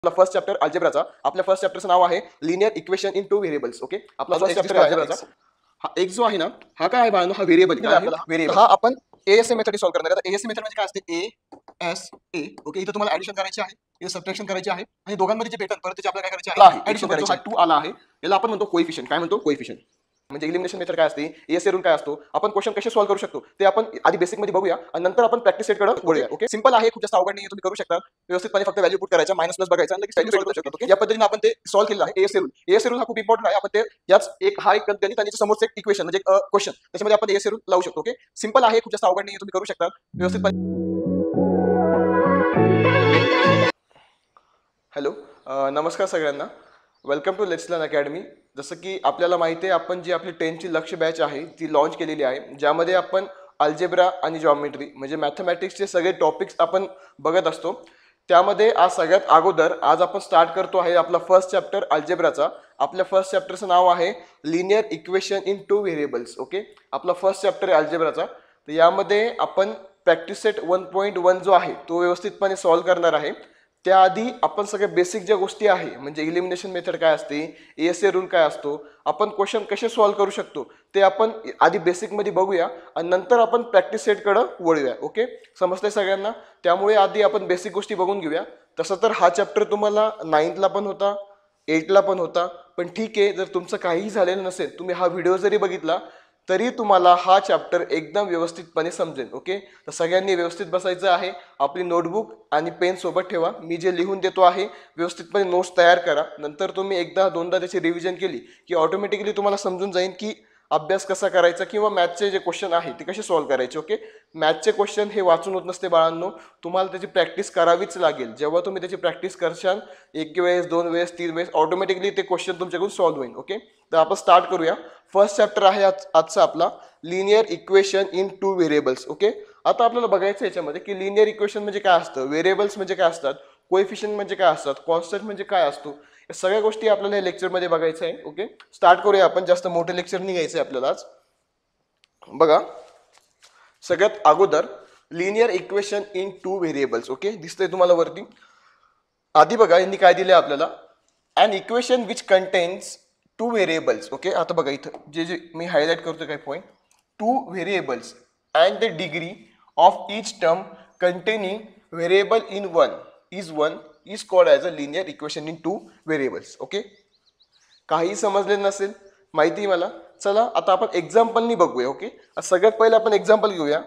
आपला first chapter अल्जेब्राचा. आपल्या first चॅप्टरचं नाव आहे linear equation in two variables. Okay, आपला फर्स्ट चॅप्टर अल्जेब्राचा. हा एक्स जो आहे ना, हा काय आहे बाळांनो, हा व्हेरिएबल आहे. व्हेरिएबल हा आपण एएसए मेथड सॉल्व्ह करणार. आता एएसए मेथड म्हणजे काय असते, ए एस ए. ओके, इथं तुम्हाला ऍडिशन करायची आहे, इथं सबट्रॅक्शन करायची आहे आणि दोघांमध्ये जे भेटल परत त्याची आपल्याला काय करायची आहे, ऍडिशन करायची आहे. 2 आला आहे, याला आपण म्हणतो कोएफिशियंट. काय म्हणतो, कोएफिशियंट. म्हणजे एलिमिनेशन मेथड काय असते, एएसए रूल काय असतो, आपण क्वेश्चन कसे सॉल्व्ह करू शकतो ते आपण आधी बेसिक मध्ये बघूया आणि नंतर आपण प्रॅक्टिस सेट कडे वळूया. ओके, सिंपल आहे, खूप जास्त अवघड नाही, तुम्ही करू शकता व्यवस्थितपणे. फक्त व्हॅल्यू पुट करायचा, मायनस प्लस बघायचा आणि लगेच व्हॅल्यू सॉल्व्ह करू शकता. ओके, या पद्धतीने आपण ते सॉल्व्ह केलेलं आहे. एएसए रूल, एएसए रूल हा खूप इम्पॉर्टंट आहे. आपण ते याच एक गणित आणि समोरचं एक इक्वेशन म्हणजे क्वेश्चन, त्याच्यामध्ये आपण एएसए रूल लावू शकतो. ओके, सिंपल आहे, खूप जास्त अवघड नाही, तुम्ही करू शकता व्यवस्थितपणे. हॅलो, नमस्कार सगळ्यांना. Welcome to Let's Learn Academy. जसं की आपल्याला माहिती आहे, आपण जी आपली 10th लक्ष्य बॅच आहे ती लॉन्च केलेली आहे, ज्यामध्ये आपण अल्जेब्रा आणि जॉमेट्री म्हणजे मॅथमॅटिक्सचे सगळे टॉपिक्स आपण बघत असतो. त्यामध्ये आज सगळ्यात अगोदर आज आपण स्टार्ट करतो आहे आपला फर्स्ट चॅप्टर अल्जेब्राचा. आपल्या फर्स्ट चॅप्टरचं नाव आहे linear equation in two variables. Okay, आपला फर्स्ट चॅप्टर आहे अल्जेब्राचा. तर यामध्ये आपण प्रॅक्टिस सेट 1.1 जो आहे तो व्यवस्थितपणे सॉल्व्ह करणार आहे. त्याआधी आपण सगळ्या बेसिक ज्या गोष्टी आहे म्हणजे इलिमिनेशन मेथड काय असते, एएसए रूल काय असतो, आपण क्वेश्चन कसे सॉल्व्ह करू शकतो ते आपण आधी बेसिकमध्ये बघूया आणि नंतर आपण प्रॅक्टिस सेटकडे वळूया. ओके, समजतंय सगळ्यांना. त्यामुळे आधी आपण बेसिक गोष्टी बघून घेऊया. तसं तर हा चॅप्टर तुम्हाला 9th पण होता, 8th पण होता, पण ठीक आहे, जर तुमचं काहीही झालेलं नसेल, तुम्ही हा व्हिडिओ जरी बघितला तरी तुम्हाला हा चॅप्टर एकदम व्यवस्थितपणे समजेल. ओके, तर सगळ्यांनी व्यवस्थित बसायचं आहे. आपली नोटबुक आणि पेन सोबत ठेवा. मी जे लिहून देतो आहे व्यवस्थितपणे नोट्स तयार करा. नंतर तुम्ही एकदा दोनदा त्याची रिव्हिजन केली की ऑटोमॅटिकली तुम्हाला समजून जाईल की अभ्यास कसा करायचा किंवा मॅथचे जे क्वेश्चन आहे ते कसे सॉल्व्ह करायचे. ओके, मॅथचे क्वेश्चन हे वाचून होत नसते बाळांनो, तुम्हाला त्याची प्रॅक्टिस करावीच लागेल. जेव्हा तुम्ही त्याची प्रॅक्टिस करशाल 1 वेळेस 2 वेळेस 3 वेळेस, ऑटोमॅटिकली ते क्वेश्चन तुमच्याकडून सॉल्व्ह होईल. ओके, तर आपण स्टार्ट करूया. फर्स्ट चॅप्टर आहे आजचा आपला linear equation in two variables. Okay, आता आपल्याला बघायचं याच्यामध्ये की लिनियर इक्वेशन म्हणजे काय असतं, व्हेरिएबल्स म्हणजे काय असतात, कोएफिशियंट म्हणजे काय असतात, कॉन्स्टंट म्हणजे काय असतो, या सगळ्या गोष्टी आपल्याला या लेक्चरमध्ये बघायचं आहे. ओके, स्टार्ट करूया आपण. जास्त मोठे लेक्चर नाही घ्यायचं आहे आपल्याला आज. बघा, सगळ्यात अगोदर linear equation in two variables. Okay, दिसतंय तुम्हाला वरती. आधी बघा यांनी काय दिले आपल्याला, an equation which contains two variables. Okay, आता बघा इथं जे मी हायलाइट करतो काय point, two variables and the degree of each term containing variable in one is called as a linear equation in two variables. Okay, काही समजले नसेल माहिती मला. चला आता आपण एक्झाम्पलनी बघूया. ओके, सगळ्यात पहिले आपण एक्झाम्पल घेऊया.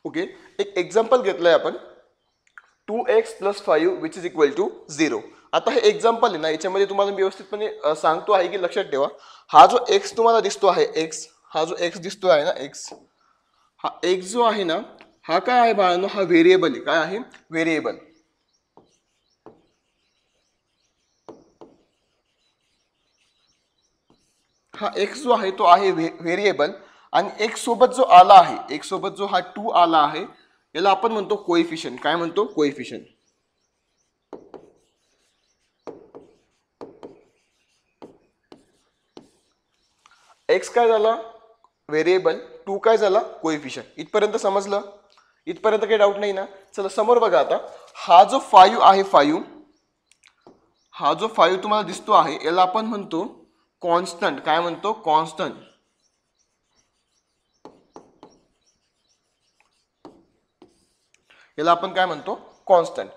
ओके, एक एक्झाम्पल घेतलंय आपण 2x + 5 which is equal to 0. आता हे एक्झाम्पल आहे ना, याच्यामध्ये तुम्हाला मी व्यवस्थितपणे सांगतो आहे की लक्षात ठेवा, हा जो x तुम्हाला दिसतो आहे, x हा जो x दिसतो आहे ना, x हा x जो आहे ना, हा काय आहे बाळांनो, हा व्हेरिएबल आहे. काय आहे, व्हेरिएबल. हा x जो आहे तो आहे व्हेरिएबल आणि x सोबत जो आला आहे, x सोबत जो हा 2 आला आहे याला आपण म्हणतो कोएफिशियंट. काय म्हणतो, कोएफिशियंट. एक्स काय झाला, व्हेरिएबल, 2 काय झाला, कोएफिशियंट. इथपर्यंत समजलं, इथपर्यंत काही डाऊट नाही ना. चला समोर बघा. आता हा जो 5 आहे, 5 हा जो 5 तुम्हाला दिसतो आहे याला आपण म्हणतो कॉन्स्टंट. काय म्हणतो, कॉन्स्टंट. याला आपण काय म्हणतो, constant.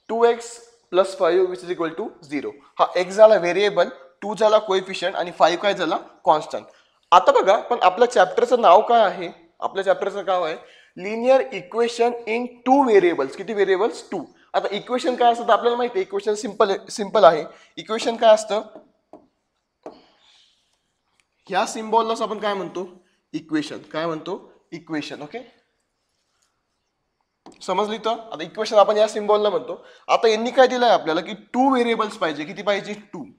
2x + 5 which is equal to 0. हा x झाला व्हेरिएबल, 2 झाला कोएफिशियंट आणि 5 काय झाला, कॉन्स्टंट. आता बघा, पण आपल्या चॅप्टरचं नाव काय आहे, आपल्या चॅप्टरचं नाव आहे linear equation in two variables. किती व्हेरिएबल्स, 2. आता इक्वेशन काय असतं आपल्याला माहिती आहे, इक्वेशन सिंपल आहे. इक्वेशन काय असतं, ह्या सिम्बॉललाच आपण काय म्हणतो, इक्वेशन. काय म्हणतो, इक्वेशन. ओके, समजली. तर आता इक्वेशन आपण या सिम्बॉलला म्हणतो. आता यांनी काय दिलंय आपल्याला की 2 व्हेरिएबल्स पाहिजे. किती पाहिजे, 2.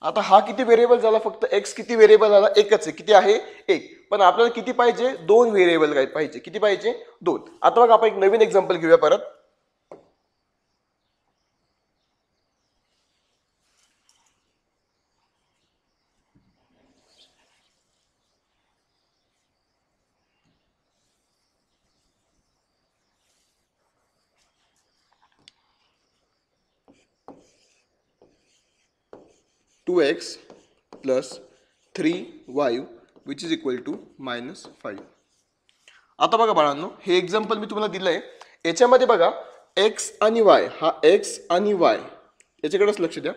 आता हा किती व्हेरिएबल झाला, फक्त x किती व्हेरिएबल झाला, एकच आहे. किती आहे, 1. पण आपल्याला किती पाहिजे, 2 व्हेरिएबल काय पाहिजे. किती पाहिजे, 2. आता बघा आपण एक नवीन एक्झाम्पल घेऊया. परत 2x plus 3y which is equal to -5. आता बघा बाळांनो, हे एक्झाम्पल मी तुम्हाला दिलंय. याच्यामध्ये बघा x आणि y, हा x आणि y याच्याकडेच लक्ष द्या.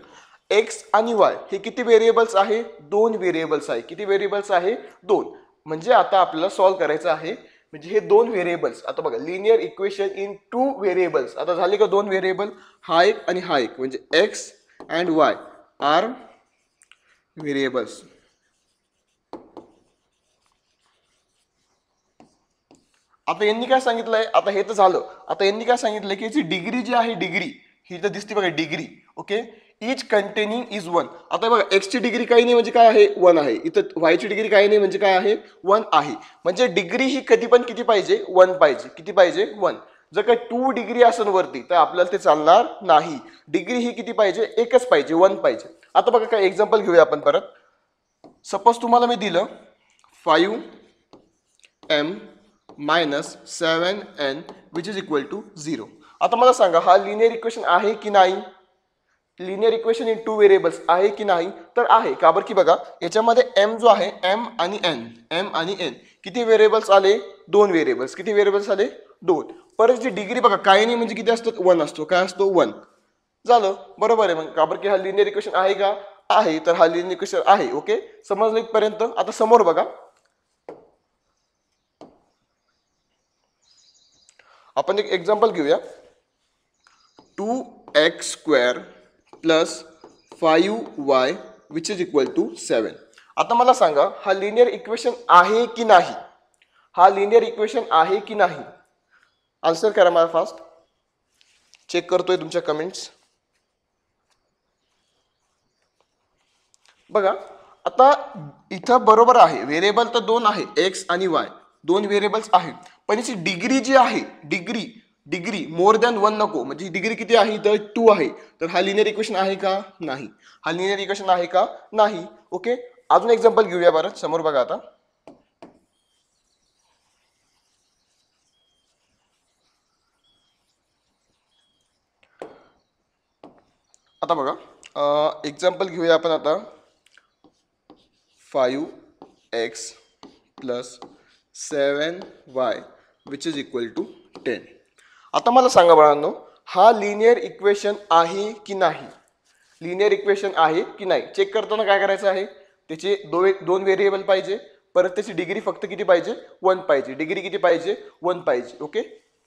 x आणि y हे किती व्हेरिएबल्स आहे? 2 व्हेरिएबल्स आहे. किती व्हेरिएबल्स आहे? 2. म्हणजे आता आपल्याला सॉल्व्ह करायचं आहे. म्हणजे हे 2 व्हेरिएबल्स, आता बघा लिनियर इक्वेशन इन 2 व्हेरिएबल्स. आता झाले का 2 व्हेरिएबल? हा एक आणि हा एक, म्हणजे x and y are variables. आता यांनी काय सांगितलंय? आता हे तर झालं. आता यांनी काय सांगितलंय की याची डिग्री जी आहे, डिग्री ही तर दिसते बघा, degree. Okay, each containing is 1. आता बघा x ची डिग्री काही नाही म्हणजे काय आहे? 1 आहे. इथं y ची डिग्री काही नाही म्हणजे काय आहे? 1 आहे. म्हणजे डिग्री ही कधी पण किती पाहिजे? 1 पाहिजे. किती पाहिजे? 1. जर का 2 डिग्री असेल वरती तर आपल्याला ते चालणार नाही. डिग्री ही किती पाहिजे? एकच पाहिजे, 1 पाहिजे. आता बघा काय एक्झाम्पल घेऊया आपण परत. सपोज तुम्हाला मी दिलं 5m minus 7n which is equal to 0. आता मला सांगा, हा लिनियर इक्वेशन आहे की नाही? लिनियर इक्वेशन इन 2 व्हेरिएबल्स आहे की नाही? तर आहे. का बरं की बघा याच्यामध्ये m जो आहे, m आणि n किती व्हेरिएबल्स आले? 2 व्हेरिएबल्स. किती व्हेरिएबल्स आले? 2. परत जी डिग्री बघा काही नाही म्हणजे किती असतो? 1 असतो. काय असतो? 1. झालं, बरोबर आहे. मग का बरं की हा लिनियर इक्वेशन आहे का? आहे. तर हा लिनियर इक्वेशन आहे. ओके, समजलं इथपर्यंत? आता समोर बघा, आपण एक एक्झाम्पल घेऊया. 2x² plus 5y which is equal to 7. आता मला सांगा, हा लिनियर इक्वेशन आहे की नाही? हा लिनियर इक्वेशन आहे की नाही? आन्सर करा मला फास्ट. चेक करतोय तुमच्या कमेंट्स. बघा आता इथं बरोबर आहे, व्हेरिएबल तर 2 आहे, x आणि y 2 व्हेरिएबल्स आहेत. पण याची डिग्री जी आहे, डिग्री मोर दॅन 1 नको. म्हणजे डिग्री किती आहे? तर 2 आहे. तर हा लिनियर इक्वेशन आहे का? नाही. हा लिनियर इक्वेशन आहे का? नाही. ओके, अजून एक्झाम्पल घेऊया बरं. समोर बघा आता. आता बघा एक्झाम्पल घेऊया आपण आता. 5x plus 7y which is equal to 10. आता मला सांगा बाळांनो, हा लिनियर इक्वेशन आहे की नाही? लिनियर इक्वेशन आहे की नाही? चेक करताना काय करायचं आहे? त्याचे 2 व्हेरिएबल पाहिजे. परत त्याची डिग्री फक्त किती पाहिजे? 1 पाहिजे. डिग्री किती पाहिजे? 1 पाहिजे. ओके,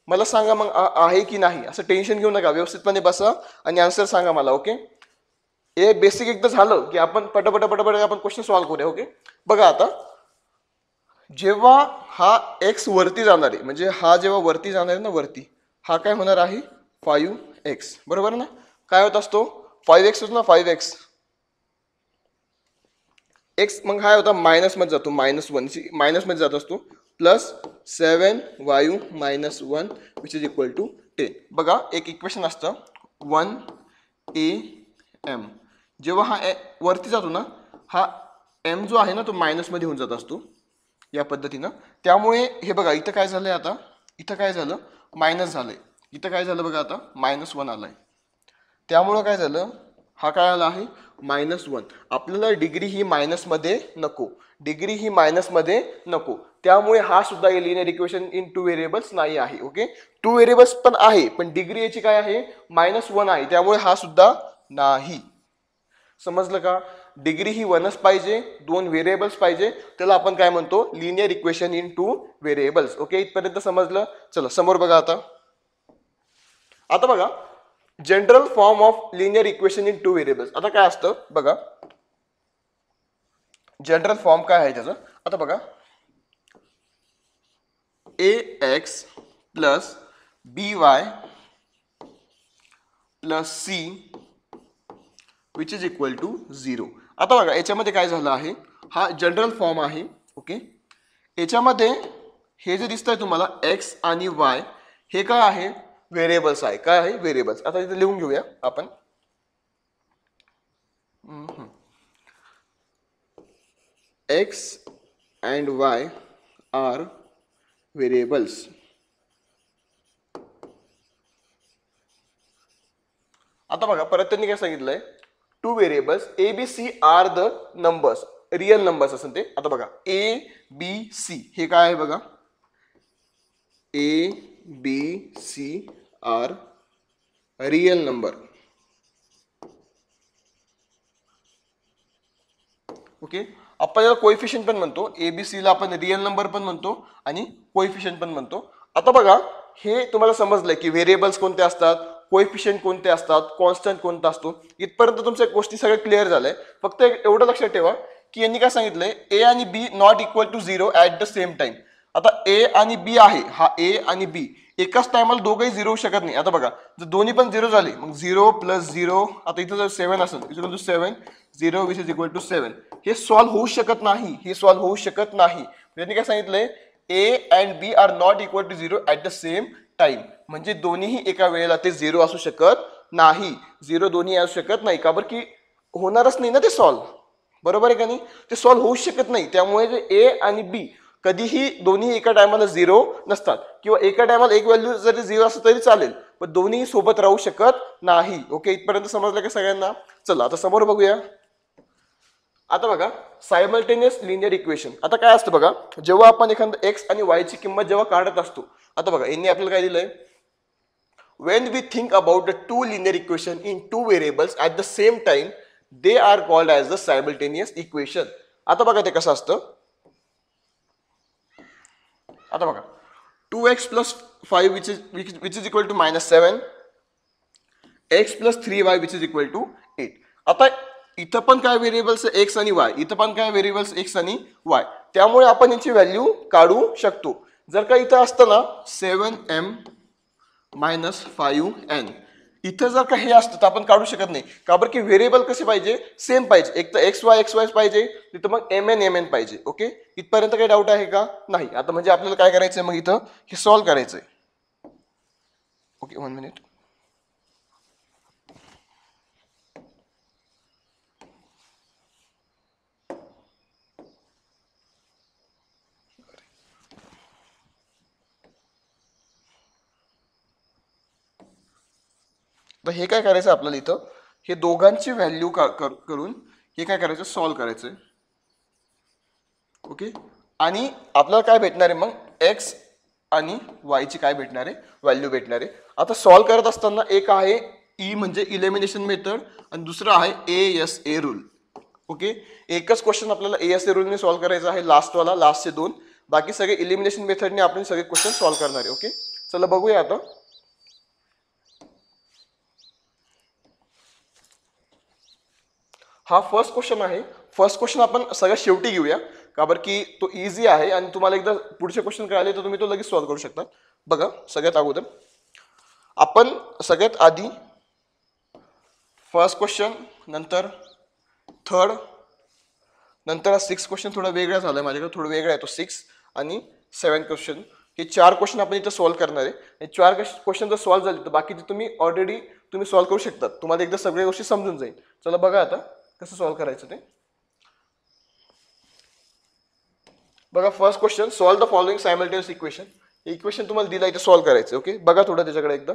मला सांगा मग आहे की नाही? असं टेन्शन घेऊ नका, व्यवस्थितपणे बसा आणि आन्सर सांगा मला. ओके, हे बेसिक एकदा झालं की आपण पटापट आपण क्वेश्चन सॉल्व्ह करूया. ओके, बघा आता, जेव्हा हा x वरती जाणार आहे, म्हणजे हा जेव्हा वरती जाणार आहे ना, वरती, हा काय होणार आहे? 5x. बरोबर ना? काय होत असतो? 5x होतो ना, 5x. x मग काय होता? मायनस मध्ये जातो, -1 मायनस मध्ये जात असतो. Plus 7y minus 1 which is equal to 10. बघा एक इक्वेशन असतं 1am. जेव्हा हा वरती जातो ना, हा m जो आहे ना तो मायनस मध्ये होऊन जात असतो या पद्धतीनं. त्यामुळे हे बघा इथं काय झालंय? आता इथं काय झालं? मायनस झालंय. इथं काय झालं बघा, आता -1 आलाय. त्यामुळं काय झालं? हा काय आला आहे? -1. आपल्याला डिग्री ही मायनसमध्ये नको, डिग्री ही मायनसमध्ये नको. त्यामुळे हा सुद्धा लिनियर इक्वेशन इन 2 व्हेरिएबल्स नाही आहे. ओके, 2 व्हेरिएबल्स पण आहे, पण डिग्री याची काय आहे? -1 आहे. त्यामुळे हा सुद्धा नाही. समजलं का? डिग्री ही 1च पाहिजे, 2 व्हेरिएबल्स पाहिजे. त्याला आपण काय म्हणतो? Linear equation in 2 variables. Okay, इथपर्यंत समजलं? चला समोर बघा आता. आता बघा general form of linear equation in 2 variables. आता काय असतं बघा, जनरल फॉर्म काय आहे त्याचं? आता बघा, ax plus by plus c which is equal to 0. आता बघा याच्यामध्ये काय झालं आहे? हा जनरल फॉर्म आहे. ओके, याच्यामध्ये हे जे दिसतंय तुम्हाला x आणि y हे काय आहे? व्हेरिएबल्स आहे. काय आहे? व्हेरिएबल्स. आता इथे लिहून घेऊया आपण. x and y are variables. आता बघा परत त्यांनी काय सांगितलंय? Two variables A B C are the numbers, real numbers असेल ते. आता बघा ए बी सी हे काय आहे बघा, A B C are real number. Okay, आपण याला कोएफिशियंट पण म्हणतो, एबीसी ला आपण रिअल नंबर पण म्हणतो आणि कोएफिशियंट पण म्हणतो. आता बघा हे तुम्हाला समजलंय की व्हेरिएबल्स कोणते असतात, कोएफिशियंट कोणते असतात, कॉन्स्टंट कोणता असतो. इथपर्यंत तुमच्या गोष्टी सगळ्या क्लिअर झाल्या. फक्त एवढं लक्षात ठेवा की यांनी काय सांगितलंय, ए आणि b not equal to 0 at the same time. आता ए आणि बी आहे, हा ए आणि बी एकाच टायमाला दोघंही 0 होऊ शकत नाही. आता बघा जर दोन्ही पण 0 झाले मग 0 + 0, आता इथं जर 7 असेल equal to 7, 0 which is equal to 7, हे सॉल्व्ह होऊ शकत नाही, हे सॉल्व्ह होऊ शकत नाही. त्यांनी काय सांगितलंय, A and B are not equal to 0 at the same time. म्हणजे दोन्हीही एका वेळेला ते 0 असू शकत नाही, 0 दोन्ही असू शकत नाही. का बरं की होणारच नाही ना ते सॉल्व्ह, बरोबर आहे का नाही, ते सॉल्व्ह होऊ शकत नाही. त्यामुळे जे ए आणि बी कधीही दोन्ही एका टायमाला 0 नसतात, किंवा एका टायमाला एक व्हॅल्यू जरी 0 असलं तरी चालेल, पण दोन्ही सोबत राहू शकत नाही. ओके, इथपर्यंत समजलं का सगळ्यांना? चला आता समोर बघूया. आता बघा सायमल्टेनियस लिनियर इक्वेशन. आता काय असतं बघा, जेव्हा आपण एखादं एक्स आणि वाय ची किंमत जेव्हा काढत असतो. आता बघा यांनी आपल्याला काय दिलंय, when we think about the two linear equation in two variables at the same time, they are called as the simultaneous equation. आता बघा ते कसं असतं. आता बघा 2x + 5 which is equal to -7, x + 3y which is equal to 8. आता इथं पण काय व्हेरिएबल्स x आणि y, इथं पण काय व्हेरिएबल्स x आणि y, त्यामुळे आपण यांची व्हॅल्यू काढू शकतो. जर का इथं असतं ना 7m - 5n, इथं जर का हे असतं तर आपण काढू शकत नाही. का बरं की व्हेरिएबल कसे पाहिजे, सेम पाहिजे. एक तर xy पाहिजे, तिथं मग mn पाहिजे. ओके, इथपर्यंत काही डाऊट आहे का? नाही. आता म्हणजे आपल्याला काय करायचंय, मग इथं हे सॉल्व्ह करायचंय. Okay, 1 minute. तर हे काय करायचं आपल्याला, इथं हे दोघांची व्हॅल्यू करून हे काय करायचं, सॉल्व्ह करायचंय. ओके, आणि आपल्याला काय भेटणार आहे, मग एक्स आणि वाय ची काय भेटणार आहे, व्हॅल्यू भेटणार आहे. आता सॉल्व्ह करत असताना एक आहे ई म्हणजे इलिमिनेशन मेथड आणि दुसरं आहे ASA रूल. ओके, एकच क्वेश्चन आपल्याला ASA रूलने सॉल्व्ह करायचा आहे, लास्टवाला, लास्टचे 2. बाकी सगळे इलिमिनेशन मेथडने आपण सगळे क्वेश्चन सॉल्व्ह करणार आहे. ओके, चला बघूया आता. हा फर्स्ट क्वेश्चन आहे. फर्स्ट क्वेश्चन आपण सगळ्यात शेवटी घेऊया, का बरं की तो इझी आहे आणि तुम्हाला एकदा पुढचे क्वेश्चन कळाले तर तुम्ही तो लगेच सॉल्व्ह करू शकता. बघा सगळ्यात अगोदर आपण सगळ्यात आधी फर्स्ट क्वेश्चन, नंतर थर्ड, नंतर 6 क्वेश्चन थोडा वेगळा झाला माझ्याकडे, थोडा वेगळा आहे तो 6 आणि 7 क्वेश्चन. हे 4 क्वेश्चन आपण इथं सॉल्व्ह करणार आहे. हे 4 क्वेश्चन जर सॉल्व्ह झाले तर बाकीचे तुम्ही ऑलरेडी सॉल्व्ह करू शकता. तुम्हाला एकदा सगळ्या गोष्टी समजून जाईल. चला बघा आता कसं सॉल्व्ह करायचं ते. बघा first question, solve the following simultaneous equation. Equation तुम्हाला दिला इथे सॉल्व्ह करायचं. ओके, बघा थोडं त्याच्याकडे एकदा.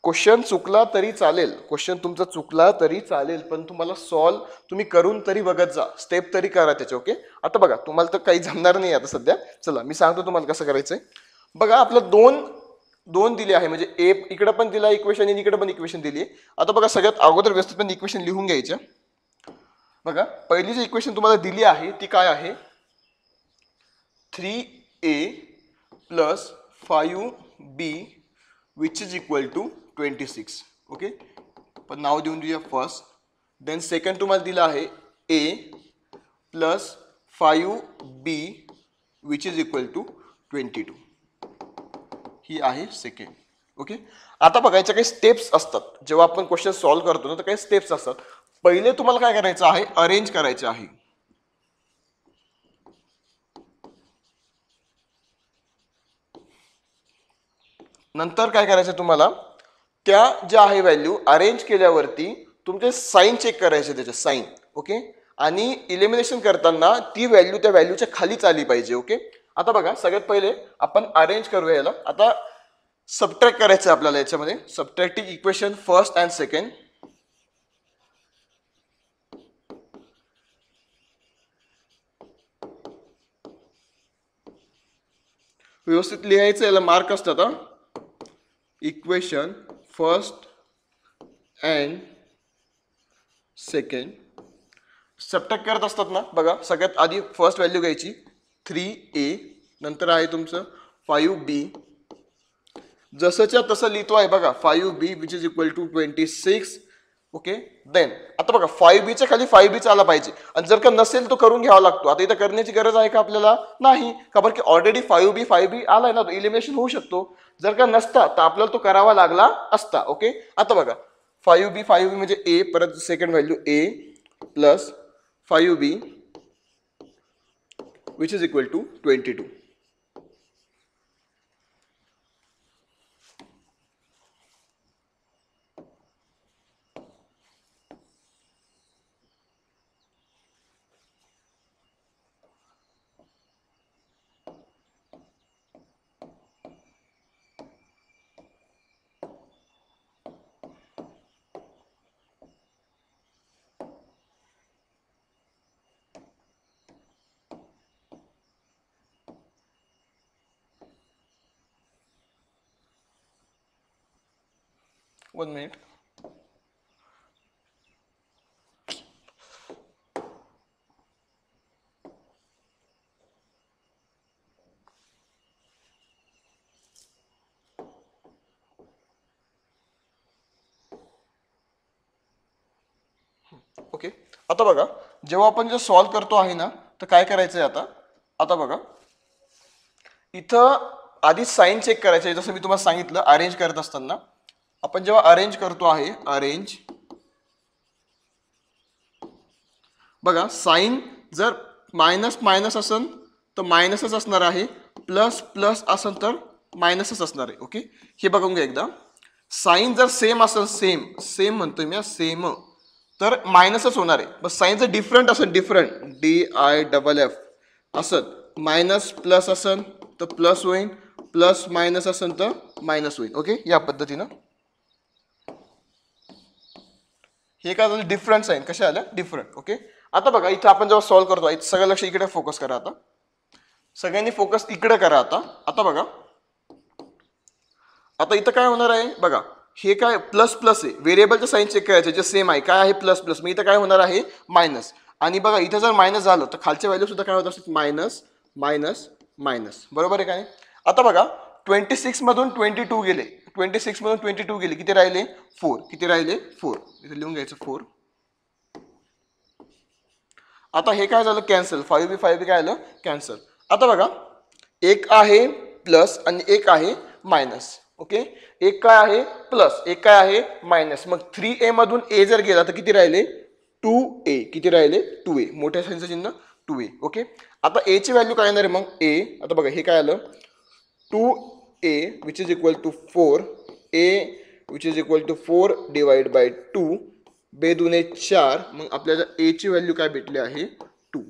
क्वेश्चन चुकला तरी चालेल, क्वेश्चन तुमचा चुकला तरी चालेल, पण तुम्हाला सॉल्व्ह तुम्ही करून तरी बघत जा, स्टेप तरी करा त्याचे. ओके, आता बघा तुम्हाला तर काही जमणार नाही आता सध्या. चला मी सांगतो तुम्हाला कसं करायचंय. बघा आपलं दोन दिले आहे, म्हणजे ए इकडे पण दिला इक्वेशन आणि इकडे पण इक्वेशन दिली आहे. आता बघा सगळ्यात अगोदर व्यवस्थितपणे इक्वेशन लिहून घ्यायच्या. बघा पहिली जी इक्वेशन तुम्हाला दिली आहे ती काय आहे, 3a + 5b which is equal to 26. Okay, पण नाव देऊन देऊया फर्स्ट. देन सेकंड तुम्हाला दिला आहे a + 5b which is equal to 22. ही आहे सेकंड. ओके, आता बघायच्या काही स्टेप्स असतात जेव्हा आपण क्वेश्चन सॉल्व्ह करतो ना, तर काही स्टेप्स असतात. पहिले तुम्हाला काय करायचं आहे, अरेंज करायचे आहे. नंतर काय करायचं तुम्हाला, त्या ज्या आहे व्हॅल्यू अरेंज केल्यावरती तुमचे साईन चेक करायचे, त्याचे साईन. ओके, आणि इलिमिनेशन करताना ती व्हॅल्यू त्या व्हॅल्यूच्या खालीच आली पाहिजे. ओके, आता बघा सगळ्यात पहिले आपण अरेंज करूया याला. आता सबट्रॅक्ट करायचं आहे आपल्याला याच्यामध्ये. Subtracting equation first and second. व्यवस्थित लिहायचं, याला मार्क असतात हा. Equation first and second. Subtract करत असतात ना बघा, सगळ्यात आधी फर्स्ट व्हॅल्यू घ्यायची 3a, नंतर आहे तुमचं 5b. जसंच्या तसं लिहितो आहे बघा, 5b which is equal to 26. Okay, then आता बघा 5bच्या खाली 5bचा आला पाहिजे, आणि जर का नसेल तो करून घ्यावा लागतो. आता इथं करण्याची गरज आहे का आपल्याला? नाही, का बरं की ऑलरेडी 5b आलाय ना, तो इलिमिनेशन होऊ शकतो. जर का नसता तर आपल्याला तो करावा लागला असता. ओके, आता बघा 5b म्हणजे a, परत second value a plus 5b which is equal to 22. One minute. Okay, आता बघा जेव्हा आपण जे सॉल्व करतो आहे ना, तर काय करायचंय आता. आता बघा इथं आधी साइन चेक करायचं आहे. जसं मी तुम्हाला सांगितलं, अरेंज करत असताना आपण जेव्हा अरेंज करतो आहे, अरेंज बघा, साइन जर मायनस मायनस असेल तर मायनसच असणार आहे, प्लस प्लस असेल तर मायनसच असणार आहे. ओके, हे बघून घ्या एकदा. साइन जर सेम असेल, सेम सेम म्हणतोय मी, सेम, तर मायनसच होणार आहे. बस साइन जर डिफरंट असेल, डिफरंट DIFF असेल, मायनस प्लस असेल तर प्लस होईल, प्लस मायनस असेल तर मायनस होईल. ओके, या पद्धतीनं हे काय झालं, डिफरंट साइन कशा आल्या, डिफरंट. ओके, आता बघा इथं आपण जेव्हा सॉल्व करतो, इथं सगळं लक्ष इकडे फोकस करा. आता सगळ्यांनी फोकस इकडे करा. आता बघा, आता इथं काय होणार आहे बघा, हे काय प्लस प्लस आहे, व्हेरिएबलचं साइन चेक करायचं जे सेम आहे, काय आहे प्लस प्लस, मग इथं काय होणार आहे मायनस. आणि बघा इथं जर मायनस झालं तर खालच्या व्हॅल्यू सुद्धा काय होत असतात, मायनस मायनस मायनस. बरोबर आहे का नाही? आता बघा 26 मधून 22 गेले, 26 मधून 22 गेले, किती राहिले 4. किती राहिले 4, इथे लिहून घ्यायचं 4. आता हे काय झालं, कॅन्सल. 5b काय झालं, कॅन्सल. आता बघा एक आहे प्लस आणि एक आहे मायनस. ओके, एक काय आहे प्लस, एक काय आहे मायनस. मग 3a मधून a जर गेला तर किती राहिले 2a. किती राहिले 2a, मोठ्या साईनचं चिन्ह 2a. ओके, आता a ची व्हॅल्यू काय येणार आहे मग a. आता बघा हे काय आलं 2a which is equal to 4, a which is equal to 4 divide by 2, बे दुने 4. मग आपल्याला a ची व्हॅल्यू काय भेटली आहे 2.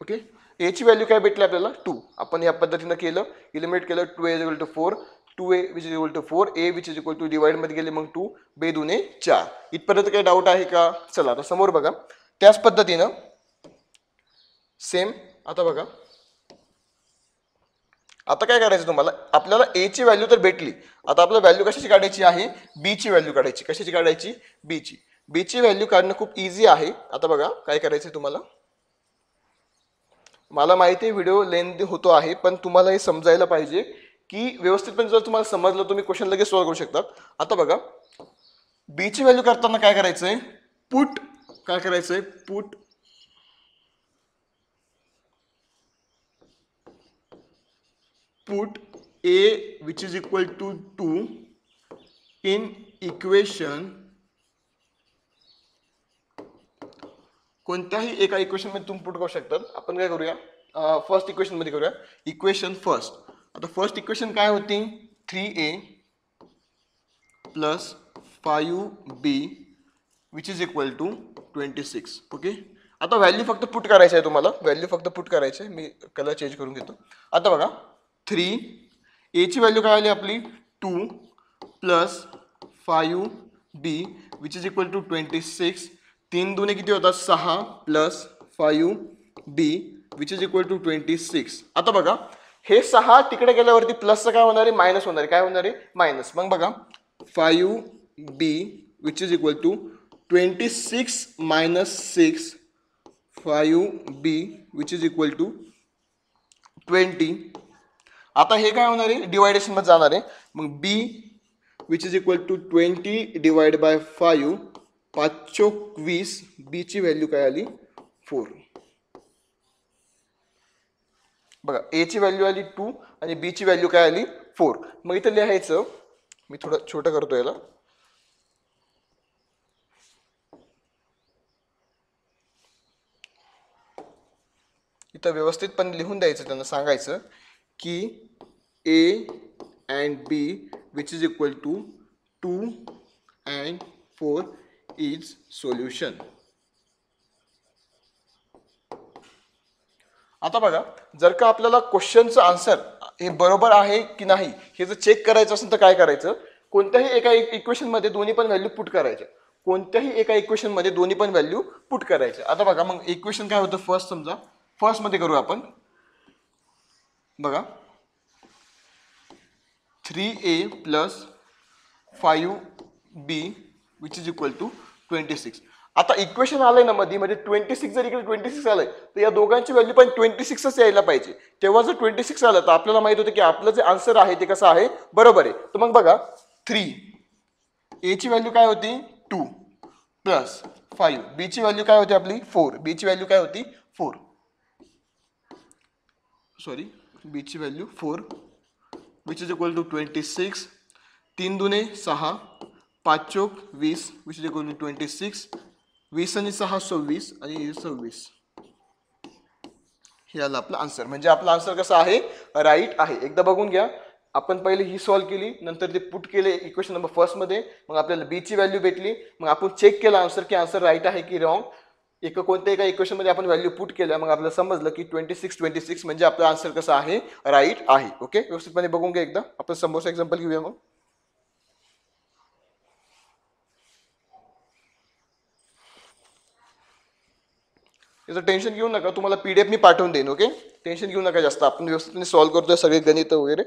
ओके, a ची व्हॅल्यू काय भेटली आपल्याला 2. आपण या पद्धतीनं केलं, इलिमिनेट केलं. 2a is equal to 4, 2a which is equal to 4, a which is equal to divide मध्ये गेले मग 2, बे दुने 4. इथपर्यंत काही डाऊट आहे का? चला आता समोर बघा त्याच पद्धतीनं सेम. आता बघा आता काय करायचं तुम्हाला, आपल्याला a ची व्हॅल्यू तर भेटली. आता आपल्याला व्हॅल्यू कशाची काढायची आहे, b ची व्हॅल्यू काढायची. कशाची काढायची, b ची. b ची व्हॅल्यू काढणं खूप इझी आहे. आता बघा काय करायचं तुम्हाला, मला माहिती आहे व्हिडिओ लेंथी होतो आहे, पण तुम्हाला हे समजायला पाहिजे की व्यवस्थितपणे जर तुम्हाला समजलं तुम्ही क्वेश्चन लगेच सॉल्व्ह करू शकतात. आता बघा b ची व्हॅल्यू करताना काय करायचंय, पुट. काय करायचंय, put a which is equal to 2 in equation, कोणत्याही एका इक्वेशन मध्ये तुम्ही पुट करू शकतात. आपण काय करूया, फर्स्ट इक्वेशन मध्ये करूया. Equation first. आता फर्स्ट इक्वेशन काय होती, 3a plus 5b which is equal to 26. Okay, आता व्हॅल्यू फक्त पुट करायची आहे तुम्हाला, व्हॅल्यू फक्त पुट करायची आहे. मी कलर चेंज करून घेतो. आता बघा 3 एची व्हॅल्यू काय आली आपली 2 plus 5b which is equal to 26. 3 दुने किती होतात 6 plus 5b which is equal to 26. आता बघा हे 6 तिकडे गेल्यावरती प्लसचं काय होणार आहे मायनस होणार आहे. काय होणार आहे मायनस. मग बघा 5b which is equal to 26 minus 6 5b which is equal to 20. आता हे काय होणार आहे डिवायडेशन मध्ये जाणार आहे. मग b which is equal to 20 divide by 5 5 चोक 20. b ची व्हॅल्यू काय आली 4. बघा a ची व्हॅल्यू आली 2 आणि b ची व्हॅल्यू काय आली 4. मग इथं लिहायचं मी थोडं छोटं करतो याला. इथं व्यवस्थितपणे लिहून द्यायचं त्यांना सांगायचं की a and b which is equal to 2 and 4 is solution. आता बघा जर का आपल्याला क्वेश्चनचं आन्सर हे बरोबर आहे की नाही हे जर चेक करायचं असेल तर काय करायचं. कोणत्याही एका इक्वेशन मध्ये दोन्ही पण व्हॅल्यू पुट करायच्या. कोणत्याही एका इक्वेशन मध्ये दोन्ही पण व्हॅल्यू पुट करायच्या. आता बघा मग इक्वेशन काय होतं फर्स्ट समजा फर्स्ट मध्ये करू आपण. बघा 3a plus 5b which is equal to 26. आता इक्वेशन आलंय ना मध्ये म्हणजे 26 जर इकडे 26 आलंय तर या दोघांची व्हॅल्यू पण 26च यायला पाहिजे. तेव्हा जर 26 आलं तर आपल्याला माहित होतं की आपलं जे आन्सर आहे ते कसं आहे बरोबर आहे. तर मग बघा 3 a ची व्हॅल्यू काय होती 2 प्लस 5 b ची व्हॅल्यू काय होती आपली 4. b ची व्हॅल्यू काय होती 4 सॉरी b ची value 4 which is equal to 26. 3 दुने 6 5 चोक 20 विच इज इक्वल टू 26. 20 आणि 6 26 आणि 26. हे आलं आपलं आन्सर. म्हणजे आपला आन्सर कसा आहे राईट आहे. एकदा बघून घ्या. आपण पहिले ही सॉल्व केली नंतर ते पुट केले इक्वेशन नंबर फर्स्ट मध्ये. मग आपल्याला बी ची व्हॅल्यू भेटली. मग आपण चेक केला आन्सर की आन्सर राईट आहे की रॉंग. कोणत्या एका इक्वेशन मध्ये आपण व्हॅल्यू पुट केल्या मग आपल्याला समजलं की 26 म्हणजे आपलं आन्सर कसं आहे राईट आहे. ओके व्यवस्थितपणे बघून घ्या एकदा. आपण समोरचं एक्झाम्पल घेऊया. मग याचं टेन्शन घेऊ नका. तुम्हाला पीडीएफ मी पाठवून देईन. ओके टेन्शन घेऊ नका जास्त. आपण व्यवस्थितपणे सॉल्व्ह करतोय सगळे गणित वगैरे.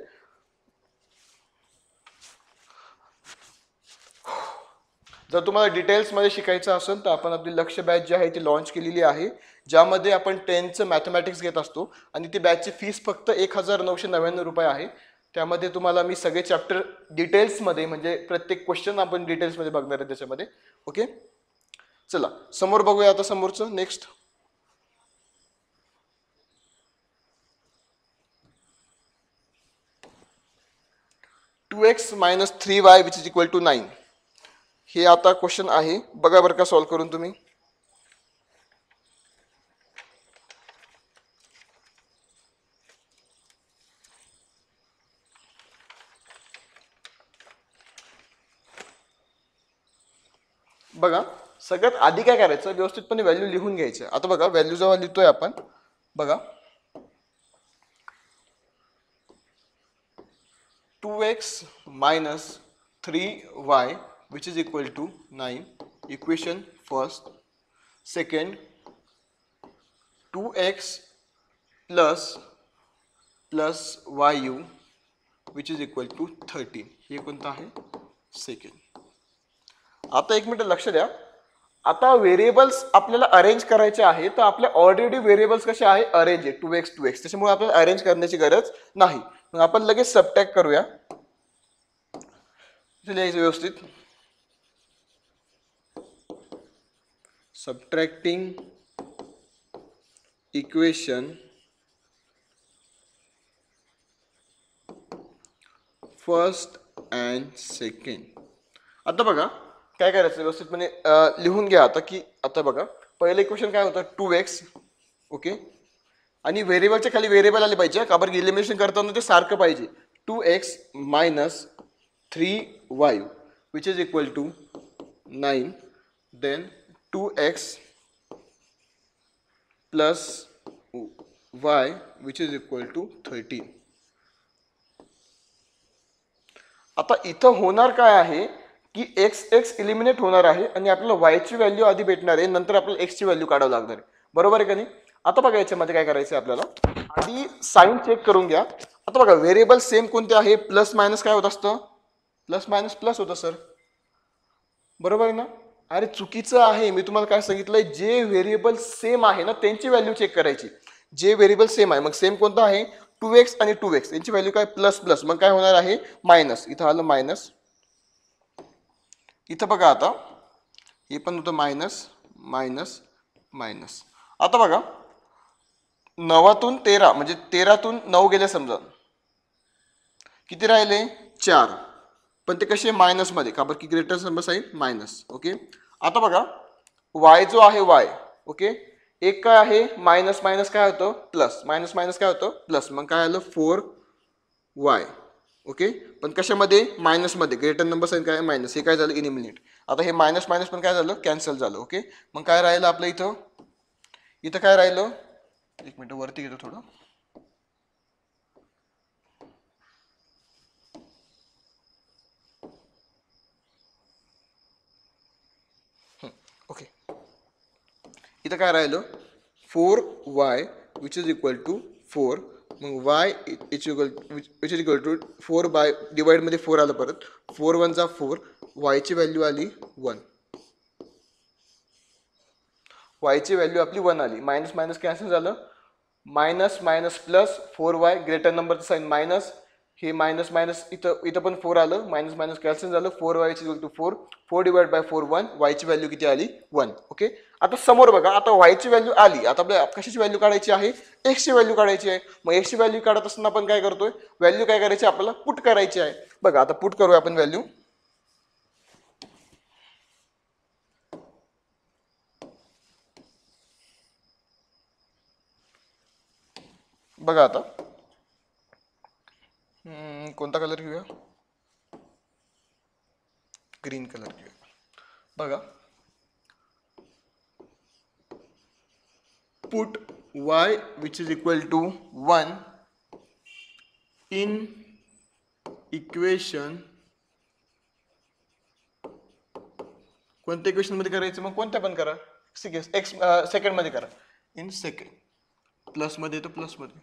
जर तुम्हाला डिटेल्समध्ये शिकायचं असेल तर आपण आपली लक्ष बॅच जी आहे ती लॉन्च केलेली आहे ज्यामध्ये आपण 10चं मॅथमॅटिक्स घेत असतो आणि ती बॅचची फीस फक्त 1999 रुपये आहे. त्यामध्ये तुम्हाला मी सगळे चॅप्टर डिटेल्समध्ये म्हणजे प्रत्येक क्वेश्चन आपण डिटेल्समध्ये बघणार आहे त्याच्यामध्ये. ओके चला समोर बघूया आता समोरचं next. Two x minus 3y which is equal to 9. हे आता क्वेश्चन आहे बघा बरं का सॉल्व्ह करून तुम्ही. बघा सगळ्यात आधी काय करायचं व्यवस्थितपणे व्हॅल्यू लिहून घ्यायचं. आता बघा व्हॅल्यू जेव्हा लिहितोय आपण बघा 2x minus 3y which is equal to 9. Equation first. Second 2x plus yu which is equal to 13. हे कोणतं आहे सेकंड. आता एक मिनिट लक्ष द्या. आता व्हेरिएबल्स आपल्याला अरेंज करायचे आहे तर आपल्या ऑलरेडी व्हेरिएबल्स कसे आहे अरेंज आहे 2x त्याच्यामुळे आपल्याला अरेंज करण्याची गरज नाही. मग आपण लगेच सबट्रॅक्ट करूया. लिहायचं व्यवस्थित. Subtracting equation first and second. आता बघा काय करायचं व्यवस्थितपणे लिहून घ्या आता की आता बघा पहिलं इक्वेशन काय होतं 2x. ओके आणि व्हेरिएबलच्या खाली व्हेरिएबल आले पाहिजे का बरं एलिमिनेशन करताना ते सारखं पाहिजे. 2x minus 3y which is equal to 9. then 2x plus y which is equal to 13. आता इथं होणार काय आहे की एक्स एक्स इलिमिनेट होणार आहे आणि आपल्याला वायची व्हॅल्यू आधी भेटणार आहे, नंतर आपल्याला एक्सची व्हॅल्यू काढावं लागणार आहे. बरोबर आहे का नाही? आता बघा याच्यामध्ये काय करायचं आहे आपल्याला, आधी साईन चेक करून घ्या. आता बघा व्हेरिएबल सेम कोणते आहे, प्लस मायनस काय होत असतं, प्लस मायनस प्लस होतं सर. बरोबर आहे ना? अरे चुकीचं आहे. मी तुम्हाला काय सांगितलंय, जे व्हेरिएबल सेम आहे ना त्यांची व्हॅल्यू चेक करायची. जे व्हेरिएबल सेम आहे, मग सेम कोणतं आहे, 2x आणि 2x यांची व्हॅल्यू काय, प्लस प्लस, मग काय होणार आहे मायनस. इथं आलं मायनस. इथं बघा आता हे पण होतं मायनस मायनस मायनस. आता बघा 9तून 13 म्हणजे 13तून 9 गेले समजा, किती राहिले 4, पण ते कसे मायनसमध्ये का बरं की greater number sign minus. Okay. आता बघा वाय जो आहे वाय, ओके, एक काय आहे मायनस मायनस काय होतं प्लस, मायनस मायनस काय होतं प्लस, मग काय आलं 4y. ओके. पण कशामध्ये, मायनसमध्ये, ग्रेटर नंबर साईन काय मायनस, हे काय झालं इनिमिनेट. आता हे मायनस मायनस पण काय झालं कॅन्सल झालं. ओके. मग काय राहिलं आपलं इथं, इथं काय राहिलं, एक मिनिट वरती घेतो थोडं. ओके. इथं काय राहिलं 4y which is equal to 4, मग y is equal to 4 by डिवाइडमध्ये 4 आलं, परत 4 1 जा 4, वायची व्हॅल्यू आली 1, वायची व्हॅल्यू आपली 1 आली. मायनस मायनस कॅन्सल झालं, minus minus plus 4y, greater नंबरचं साईन मायनस, हे मायनस मायनस इथं इथं पण 4 आलं, मायनस मायनस कॅन्सल झालं, 4y is equal to 4, 4 divide by 4 1, वायची व्हॅल्यू किती आली 1. ओके. आता समोर बघा, आता वायची व्हॅल्यू आली, आता आपल्याला कशाची व्हॅल्यू काढायची आहे, एक्सची व्हॅल्यू काढायची आहे. मग एक्सची व्हॅल्यू काढत असताना आपण काय करतोय, व्हॅल्यू काय करायची आपल्याला पुट करायची आहे. बघा आता पुट करूया आपण व्हॅल्यू. बघा आता कोणता कलर घेऊया, ग्रीन कलर घेऊया. बघा put y which is equal to 1 in equation, कोणत्या इक्वेशन मध्ये करायचं, मग कोणत्या पण करा, एक्स सेकंड मध्ये करा, इन सेकंड, प्लस मध्ये येतो प्लस मध्ये,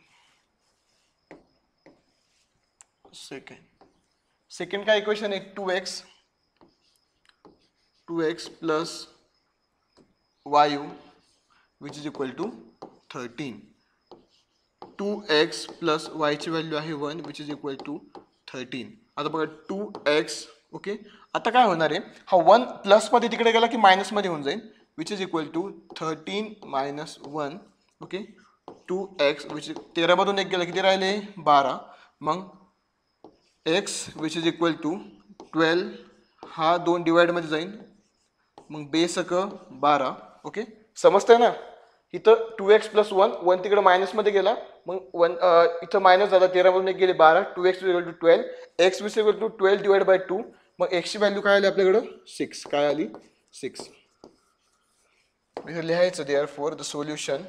सेकंड. सेकंड काय इक्वेशन आहे 2x plus y which is equal to 13, 2x plus वायची व्हॅल्यू आहे 1 विच इज इक्वल टू 13. आता बघा 2x. ओके. आता काय होणार आहे, हा 1 प्लस मध्ये तिकडे गेला की मायनस मध्ये होऊन जाईल, which is equal to 13 minus 1. Okay. 2x which 13 मधून एक गेला किती राहिले 12, मग x which is equal to 12, हा 2 डिवाइड मध्ये जाईल, मग बेसक 12. ओके. समजतंय ना, इथं 2x प्लस 1, 1 तिकडे मायनस मध्ये गेला, मग 1 इथं मायनस झाला, 13 मधून एक गेले 12, 2x equal to 12, x which equal to 12 divide by 2, मग x ची व्हॅल्यू काय आली आपल्याकडं 6, काय आली 6. लिहायचं therefore the solution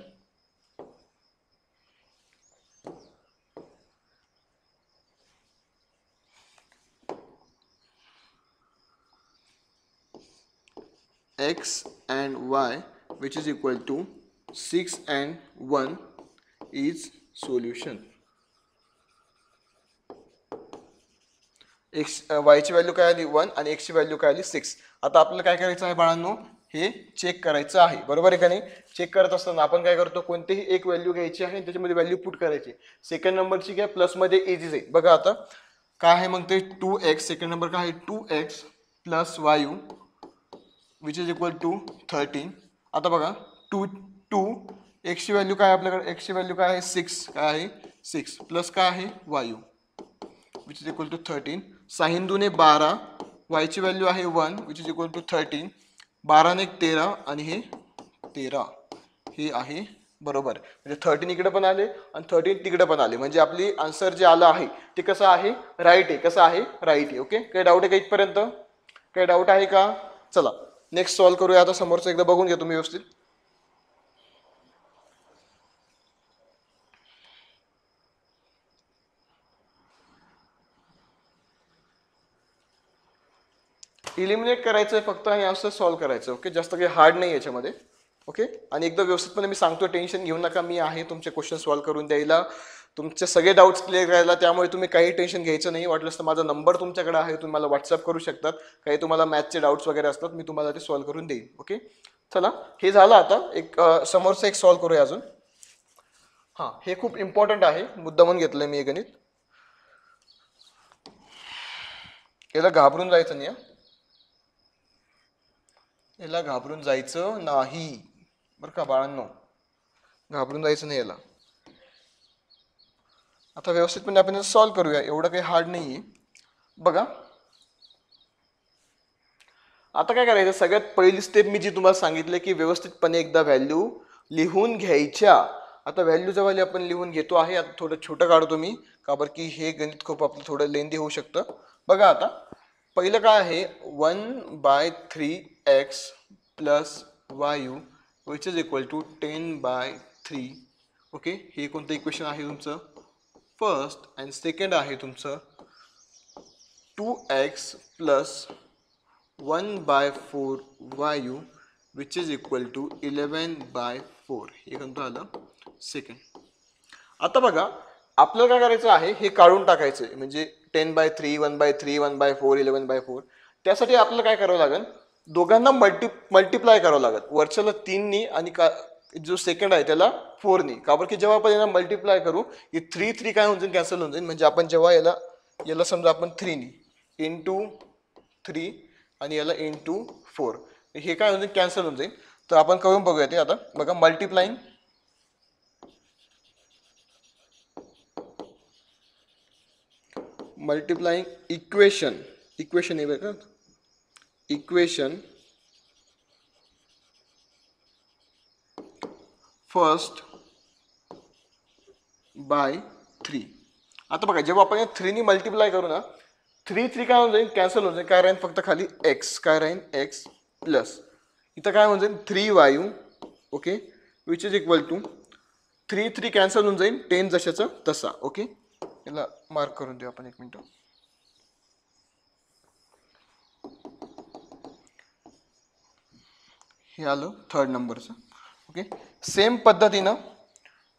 x and y which is equal to 6 and 1 is solution. x y ची व्हॅल्यू काय आली 1 आणि x ची व्हॅल्यू काय आली 6. आता आपल्याला काय करायचं आहे बाळांनो, हे चेक करायचं आहे. बरोबर आहे का नाही. चेक करत असताना आपण काय करतो, कोणतीही एक व्हॅल्यू घ्यायची आहे त्याच्यामध्ये व्हॅल्यू पुट करायची. सेकंड नंबरची काय प्लस मध्ये इझी जाईल. बघा आता काय आहे, मग ते 2x, सेकंड नंबर काय आहे 2x plus y which is equal to 13. आता बघा 2 x ची व्हॅल्यू काय आपल्याकडे, x ची व्हॅल्यू काय आहे 6, काय आहे 6 प्लस काय आहे वायू विच इज इक्वल टू 13. 6 दुने 12, y ची व्हॅल्यू आहे 1 विच इज इक्वल टू 13, 12 ने 13 आणि हे 13, हे आहे बरोबर. म्हणजे 13 इकडे पण आले आणि 13 तिकडे पण आले, म्हणजे आपली आन्सर जे आलं आहे ते कसं आहे राईट आहे. कसं आहे राईट आहे. ओके. काही डाऊट आहे का इथपर्यंत, काही डाऊट आहे का. चला नेक्स्ट सॉल्व करूया. आता समोरचं एकदा बघून घ्या तुम्ही व्यवस्थित. इलिमिनेट करायचं आहे फक्त आणि असं सॉल्व्ह करायचं. ओके, जास्त काही हार्ड नाही याच्यामध्ये. ओके, आणि एकदम व्यवस्थितपणे मी सांगतो, टेन्शन घेऊ नका, मी आहे तुमचे क्वेश्चन सॉल्व्ह करून द्यायला, तुमचे सगळे डाऊट्स क्लिअर करायला. त्यामुळे तुम्ही काही टेन्शन घ्यायचं नाही. वाटलंच तर माझा नंबर तुमच्याकडे आहे, तुम्ही मला व्हॉट्सअप करू शकतात. काही तुम्हाला मॅथचे डाऊट्स वगैरे असतात, मी तुम्हाला ते सॉल्व्ह करून देईन. ओके, चला हे झालं. आता एक समोरचं एक सॉल्व्ह करूया अजून. हां, हे खूप इम्पॉर्टंट आहे, मुद्दामून घेतलंय मी हे गणित. याला घाबरून जायचं नाही, याला घाबरून जायचं नाही बरं का बाळांनो, घाबरून जायचं नाही याला. आता व्यवस्थितपणे आपण सॉल्व्ह करूया, एवढं काही हार्ड नाही आहे. बघा आता काय करायचं, सगळ्यात पहिली स्टेप मी जी तुम्हाला सांगितलं की व्यवस्थितपणे एकदा व्हॅल्यू लिहून घ्यायच्या. आता व्हॅल्यूचा व्हॅल्यू आपण लिहून घेतो आहे. आता थोडं छोटं काढतो मी, का बरं की हे गणित खूप आपलं थोडं लेंदी होऊ शकतं. बघा आता पहिलं काय आहे, 1/3x plus y which is equal to 10/3. Okay, हे कोणतं इक्वेशन आहे तुमचं फर्स्ट. अँड सेकंड आहे तुमचं 2x प्लस 1/4 वायू विच इज इक्वल टू 11/4. हे कोणतं आलं सेकंड. आता बघा आपल्याला काय करायचं आहे, हे काढून टाकायचं आहे, म्हणजे 10/3 1/3 1/4 11/4. त्यासाठी आपल्याला काय करावं लागेल, दोघांना मल्टिप्लाय करावं लागेल. वरच्याला 3नी आणि जो सेकंड आहे त्याला 4नी. का बरं की जेव्हा आपण याला मल्टिप्लाय करू, ही 3 काय होऊन जाईल, कॅन्सल होऊन जाईल. म्हणजे आपण जेव्हा याला समजा आपण 3नी इंटू 3 आणि याला इंटू 4, हे काय होऊन जाईल, कॅन्सल होऊन जाईल. तर आपण करून बघूया ते. आता बघा मल्टिप्लाइंग इक्वेशन आहे बघा, इक्वेशन फर्स्ट बाय 3. आता बघा जेव्हा आपण 3नी मल्टिप्लाय करू ना, 3 काय होऊन जाईल, कॅन्सल होऊन जाईल. काय राहील फक्त खाली एक्स, काय राहील एक्स प्लस इथं काय होऊन जाईल 3 y. Okay, which is equal to 3 cancel होऊन जाईल, 10 जशाचं तसा. ओके, याला मार्क करून देऊ आपण, एक मिनिट. हे आलं थर्ड नंबरचं. ओके, सेम पद्धतीनं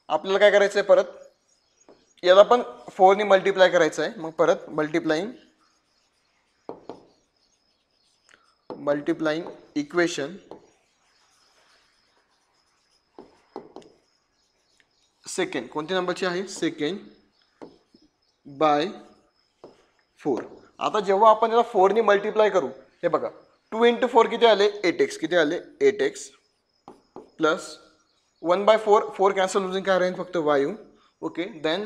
आपल्याला काय करायचं आहे, परत याला पण 4नी मल्टिप्लाय करायचं आहे. मग परत मल्टिप्लाइंग इक्वेशन सेकंड, कोणत्या नंबरची आहे, सेकंड बाय 4. आता जेव्हा आपण याला 4नी मल्टिप्लाय करू, हे बघा 2 × 4 किती आले, 8x. किती आले, 8x प्लस 1/4, 4 कॅन्सल होऊन काय राहील फक्त वायू. ओके, देन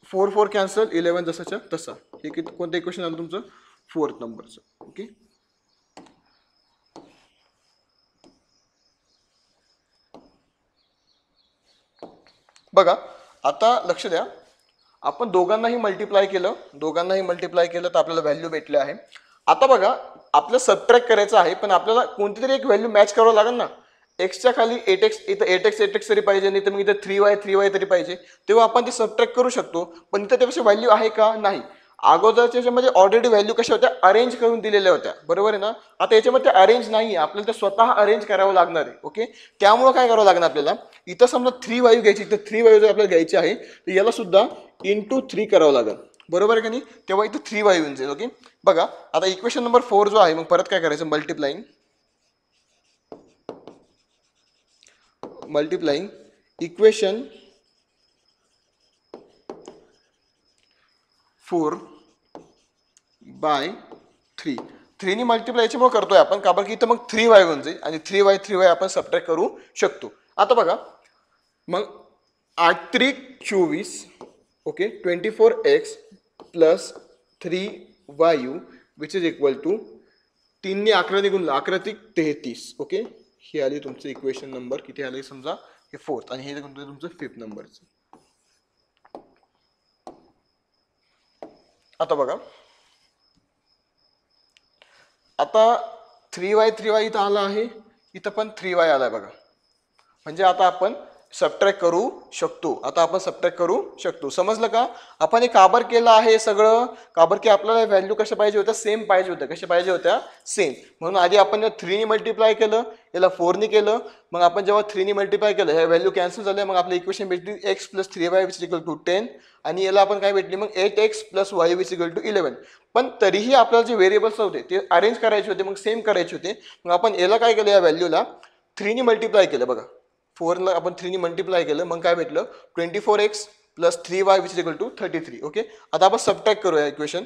4 कॅन्सल, 11 जसाच्या तसा. हे किती, कोणतं इक्वेशन आलं तुमचं, 4th नंबरचं. ओके, बघा आता लक्ष द्या, आपण दोघांनाही मल्टिप्लाय केलं तर आपल्याला व्हॅल्यू भेटले आहे. आता बघा आपल्याला सबट्रॅक्ट करायचं आहे, पण आपल्याला कोणती तरी एक व्हॅल्यू मॅच करावं लागेल ना. एक्सच्या खाली 8x, इथं 8x तरी पाहिजे, नाही तर मग इथं 3y तरी पाहिजे. तेव्हा आपण ते सबट्रॅक्ट करू शकतो, पण इथं त्यापेक्षा व्हॅल्यू आहे का, नाही. अगोदरच्या याच्यामध्ये ऑलरेडी व्हॅल्यू कशा होत्या, अरेंज करून दिलेल्या होत्या, बरोबर आहे ना. आता याच्यामध्ये अरेंज नाही, आपल्याला ते स्वतः अरेंज करावं लागणार आहे. ओके, त्यामुळं काय करावं लागणार आपल्याला, इथं समजा 3 वायू घ्यायची, इथं 3 वायू जर आपल्याला घ्यायची आहे तर याला सुद्धा इंटू 3 करावं लागेल, बरोबर आहे का नाही. तेव्हा इथं 3 वायू येऊन जाईल. ओके, बघा आता इक्वेशन नंबर 4 जो आहे, मग परत काय करायचं, मल्टिप्लाइंग इक्वेशन 4/3. 3नी मल्टिप्लाय याच्यामुळे करतोय आपण, का बरं की इथं मग 3y होऊन जाईल आणि 3y आपण सबट्रॅक्ट करू शकतो. आता बघा मग 8 × 24. Okay, 24x plus 3y which is equal to 3नी 11 गुणलं, 11 × 33. ओके, हे आली तुमचं इक्वेशन नंबर किती आले समजा, हे 4th, आणि हे तुमचं 5th नंबरचं. आता बघा आता 3y इथं आला आहे, इथं पण 3y आलाय बघा. म्हणजे आता आपण सबट्रॅक्ट करू शकतो. आता आपण सबट्रॅक्ट करू शकतो. समजलं का? आपण हे काबर केलं आहे सगळं. काबर की आपल्याला व्हॅल्यू कशा पाहिजे होत्या, सेम पाहिजे होत्या. कशा पाहिजे होत्या, सेम. म्हणून आधी आपण 3 ने मल्टिप्लाय केलं, याला 4 ने केलं. मग आपण जेव्हा 3 ने मल्टिप्लाय केलं, ह्या व्हॅल्यू कॅन्सल झाल्या. मग आपलं इक्वेशन भेटली x + 3y = 10. आणि याला आपण काय भेटली मग 8x + y = 11. पण तरीही आपल्याला जे व्हेरिएबल्स होते ते अरेंज करायचे होते, मग सेम करायचे होते. मग आपण याला काय केलं, या व्हॅल्यूला 3 ने मल्टिप्लाय केलं. बघा 4 ला आपण 3 ने मल्टिप्लाय केलं, मग काय भेटलं 24x + 3y = 33. ओके. आता आपण सबट्रॅक्ट करूया इक्वेशन.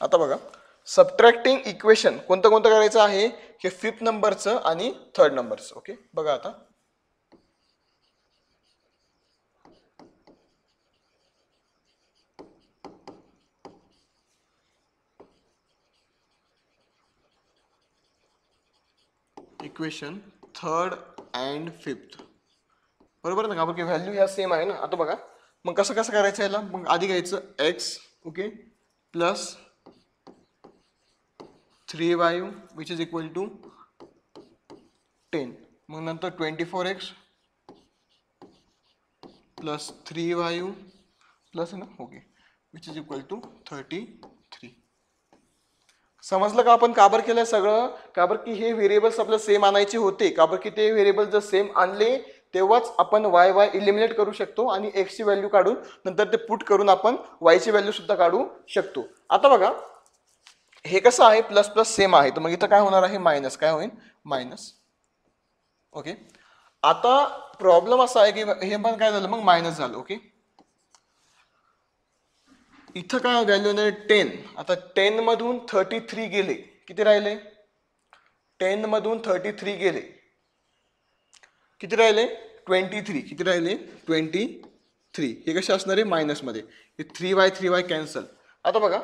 आता बघा सबट्रॅक्टिंग इक्वेशन कोणतं कोणतं करायचं आहे, हे 5th नंबरचं आणि 3rd नंबरचं. ओके. बघा आता इक्वेशन 3rd and 5th बरोबर ना, कारण की व्हॅल्यू ह्या सेम आहे ना. आता बघा मग कसं कसं करायचं याला. मग आधी घ्यायचं x, ओके, प्लस 3y = 10. मग नंतर 24x प्लस 3y प्लस ना, ओके, = 33. समजलं का आपण काबर केलंय सगळं. काबर की हे व्हेरिएबल्स आपल्याला सेम आणायचे होते. काबर की ते व्हेरिएबल जर सेम आणले तेव्हाच आपण वाय इलिमिनेट करू शकतो आणि एक्स ची व्हॅल्यू काढून नंतर ते पुट करून आपण वाय ची व्हॅल्यू सुद्धा काढू शकतो. आता बघा हे कसं आहे, प्लस प्लस सेम आहे, तर मग इथं काय होणार आहे, मायनस. काय होईल, मायनस. ओके. आता प्रॉब्लेम असा आहे की हे पण काय झालं, मग मायनस झालं. ओके. इथं काय व्हॅल्यू आहे 10. आता 10 मधून 33 गेले, किती राहिले, 10 मधून 33 गेले, किती राहिले, 23. किती राहिले, 23. हे कसे असणार आहे, मायनस मध्ये. हे 3y कॅन्सल. आता बघा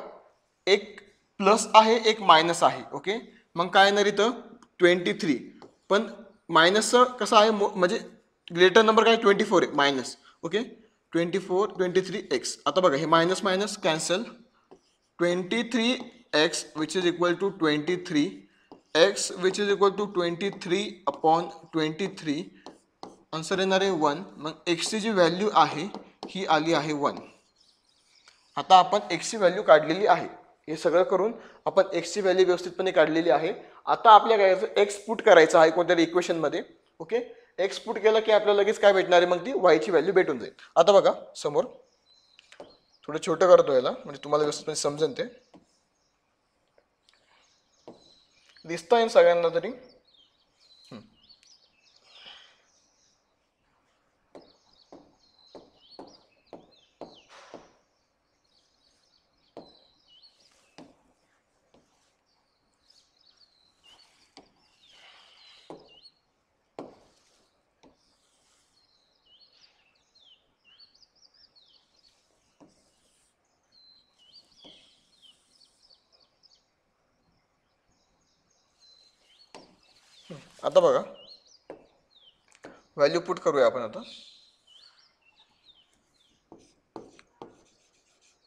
एक प्लस आहे, एक मायनस आहे. ओके. मग काय येणार इथं 23. पण मायनसचं कसं आहे, म्हणजे ग्रेटर नंबर काय 24 आहे, मायनस. ओके. 24 23x. आता बघा हे minus minus cancel. 23x = 23. x = 23/23. Answer येणार आहे 1. मग x ची जी व्हॅल्यू आहे ही आली आहे 1. आता आपण x ची व्हॅल्यू काढलेली आहे. हे सगळं करून आपण x ची व्हॅल्यू व्यवस्थितपणे काढलेली आहे. आता आपल्या काय x पुट करायचं आहे कोणत्यातरी इक्वेशन मध्ये. ओके. x पुट केलं की आपल्याला लगेच काय भेटणार आहे, मग ती y ची व्हॅल्यू भेटून जाईल. आता बघा समोर थोडं छोटं करतो याला, म्हणजे तुम्हाला व्यवस्थितपणे समजेल. ते दिसतंय सगळ्यांना तरी. आता बघा व्हॅल्यू पुट करूया आपण. आता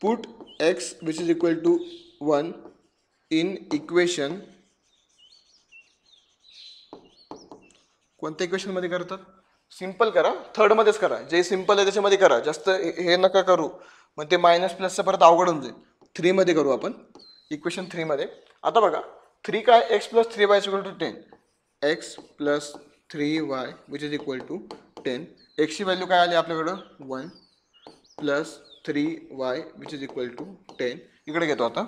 पुट x = 1 इन इक्वेशन. कोणत्या इक्वेशन मध्ये करतात, सिंपल करा, थर्ड मध्येच करा. जे सिंपल आहे त्याच्यामध्ये करा, जास्त हे नका करू. मग ते मायनस प्लसचं परत अवघड होऊन जाईल. 3 मध्ये करू आपण, इक्वेशन 3 मध्ये. आता बघा 3 काय, x + 3y = 10. x + 3y = 10. x ची व्हॅल्यू काय आली आपल्याकडं 1 प्लस 3y = 10. इकडे घेतो आता.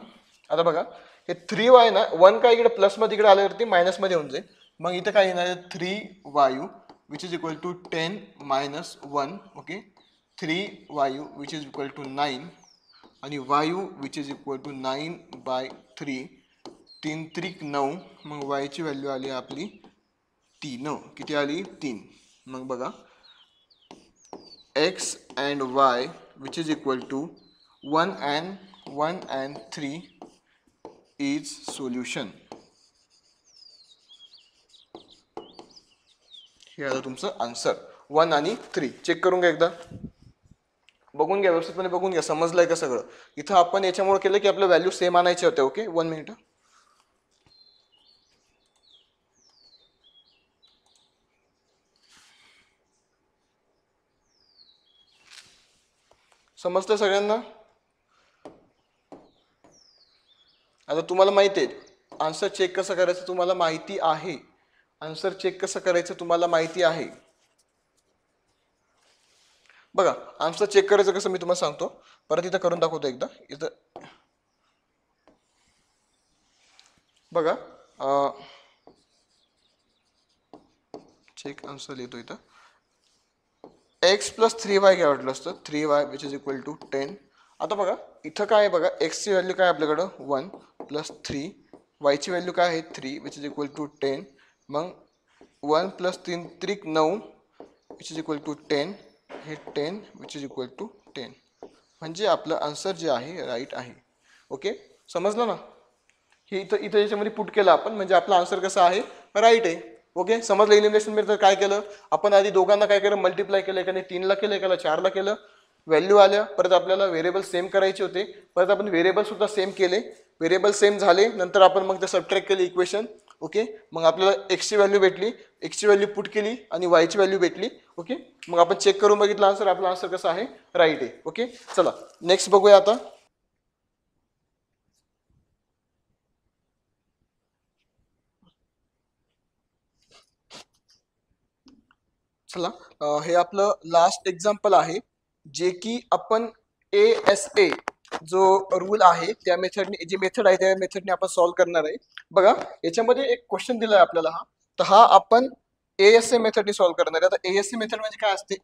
आता बघा हे 3y ना, 1 काय इकडे प्लस मध्ये इकडे आल्यावरती मायनस मध्ये होऊन जाईल. मग इथं काय येणार आहे 3y = 10 - 1. ओके. 3y = 9 आणि y = 9/3. 3 त्रिक 9. मग y ची व्हॅल्यू आली आपली 3. किती आली, 3. मग बघा x and y = 1 and 3 is solution. हे आहे तुमचं आन्सर. 1 आणि 3 चेक करून घ्या एकदा, बघून घ्या व्यवस्थितपणे, बघून घ्या समजलंय का सगळं. इथं आपण याच्यामुळे केलं की आपल्या व्हॅल्यू सेम आणायचे होते. Okay 1 minute. समजतं सगळ्यांना? आता तुम्हाला माहिती आहे आन्सर चेक कसं करायचं, तुम्हाला माहिती आहे. आन्सर चेक कसं करायचं तुम्हाला माहिती आहे. बघा आन्सर चेक करायचं कसं मी तुम्हाला सांगतो, परत इथं करून दाखवतो एकदा. इथं बघा चेक आन्सर लिहितो इथं. एक्स प्लस 3y काय वाटलं असतं, 3y which is equal to 10. आता बघा इथं काय आहे बघा, एक्सची व्हॅल्यू काय आपल्याकडं 1 प्लस 3, वायची व्हॅल्यू काय आहे 3 विच इज इक्वल टू 10. मग 1 प्लस 3 त्रिक 9 विच इज इक्वल टू 10, हे 10 विच इज इक्वल टू 10. म्हणजे आपलं आन्सर जे आहे राईट आहे. ओके समजलं ना? हे इथं इथं याच्यामध्ये पुट केलं आपण, म्हणजे आपला आन्सर कसा आहे राईट आहे. ओके समजलं? एलिमिनेशन मेथड काय केलं आपण, आधी दोघांना काय केलं मल्टिप्लाय केलं, एकाने 3ला केलं एकाला 4ला केलं, व्हॅल्यू आल्या. परत आपल्याला व्हेरिएबल सेम करायचे होते, परत आपण व्हेरिएबल सुद्धा सेम केले, व्हेरिएबल सेम झाले, नंतर आपण मग ते सबट्रॅक्ट केले इक्वेशन. ओके मग आपल्याला एक्सची व्हॅल्यू भेटली, एक्सची व्हॅल्यू पुट केली आणि वायची व्हॅल्यू भेटली. ओके मग आपण चेक करून बघितलं आन्सर, आपला आन्सर कसा आहे राईट आहे. ओके चला नेक्स्ट बघूया आता. चला हे आपलं लास्ट एक्झाम्पल आहे, जे की आपण ASA जो रूल आहे त्या मेथडने, जी मेथड आहे त्या मेथडने आपण सॉल्व्ह करणार आहे. बघा याच्यामध्ये एक क्वेश्चन दिलाय आपल्याला हा, तर हा आपण ASA मेथडने सॉल्व्ह करणार आहे. आता ASA मेथड म्हणजे काय असते,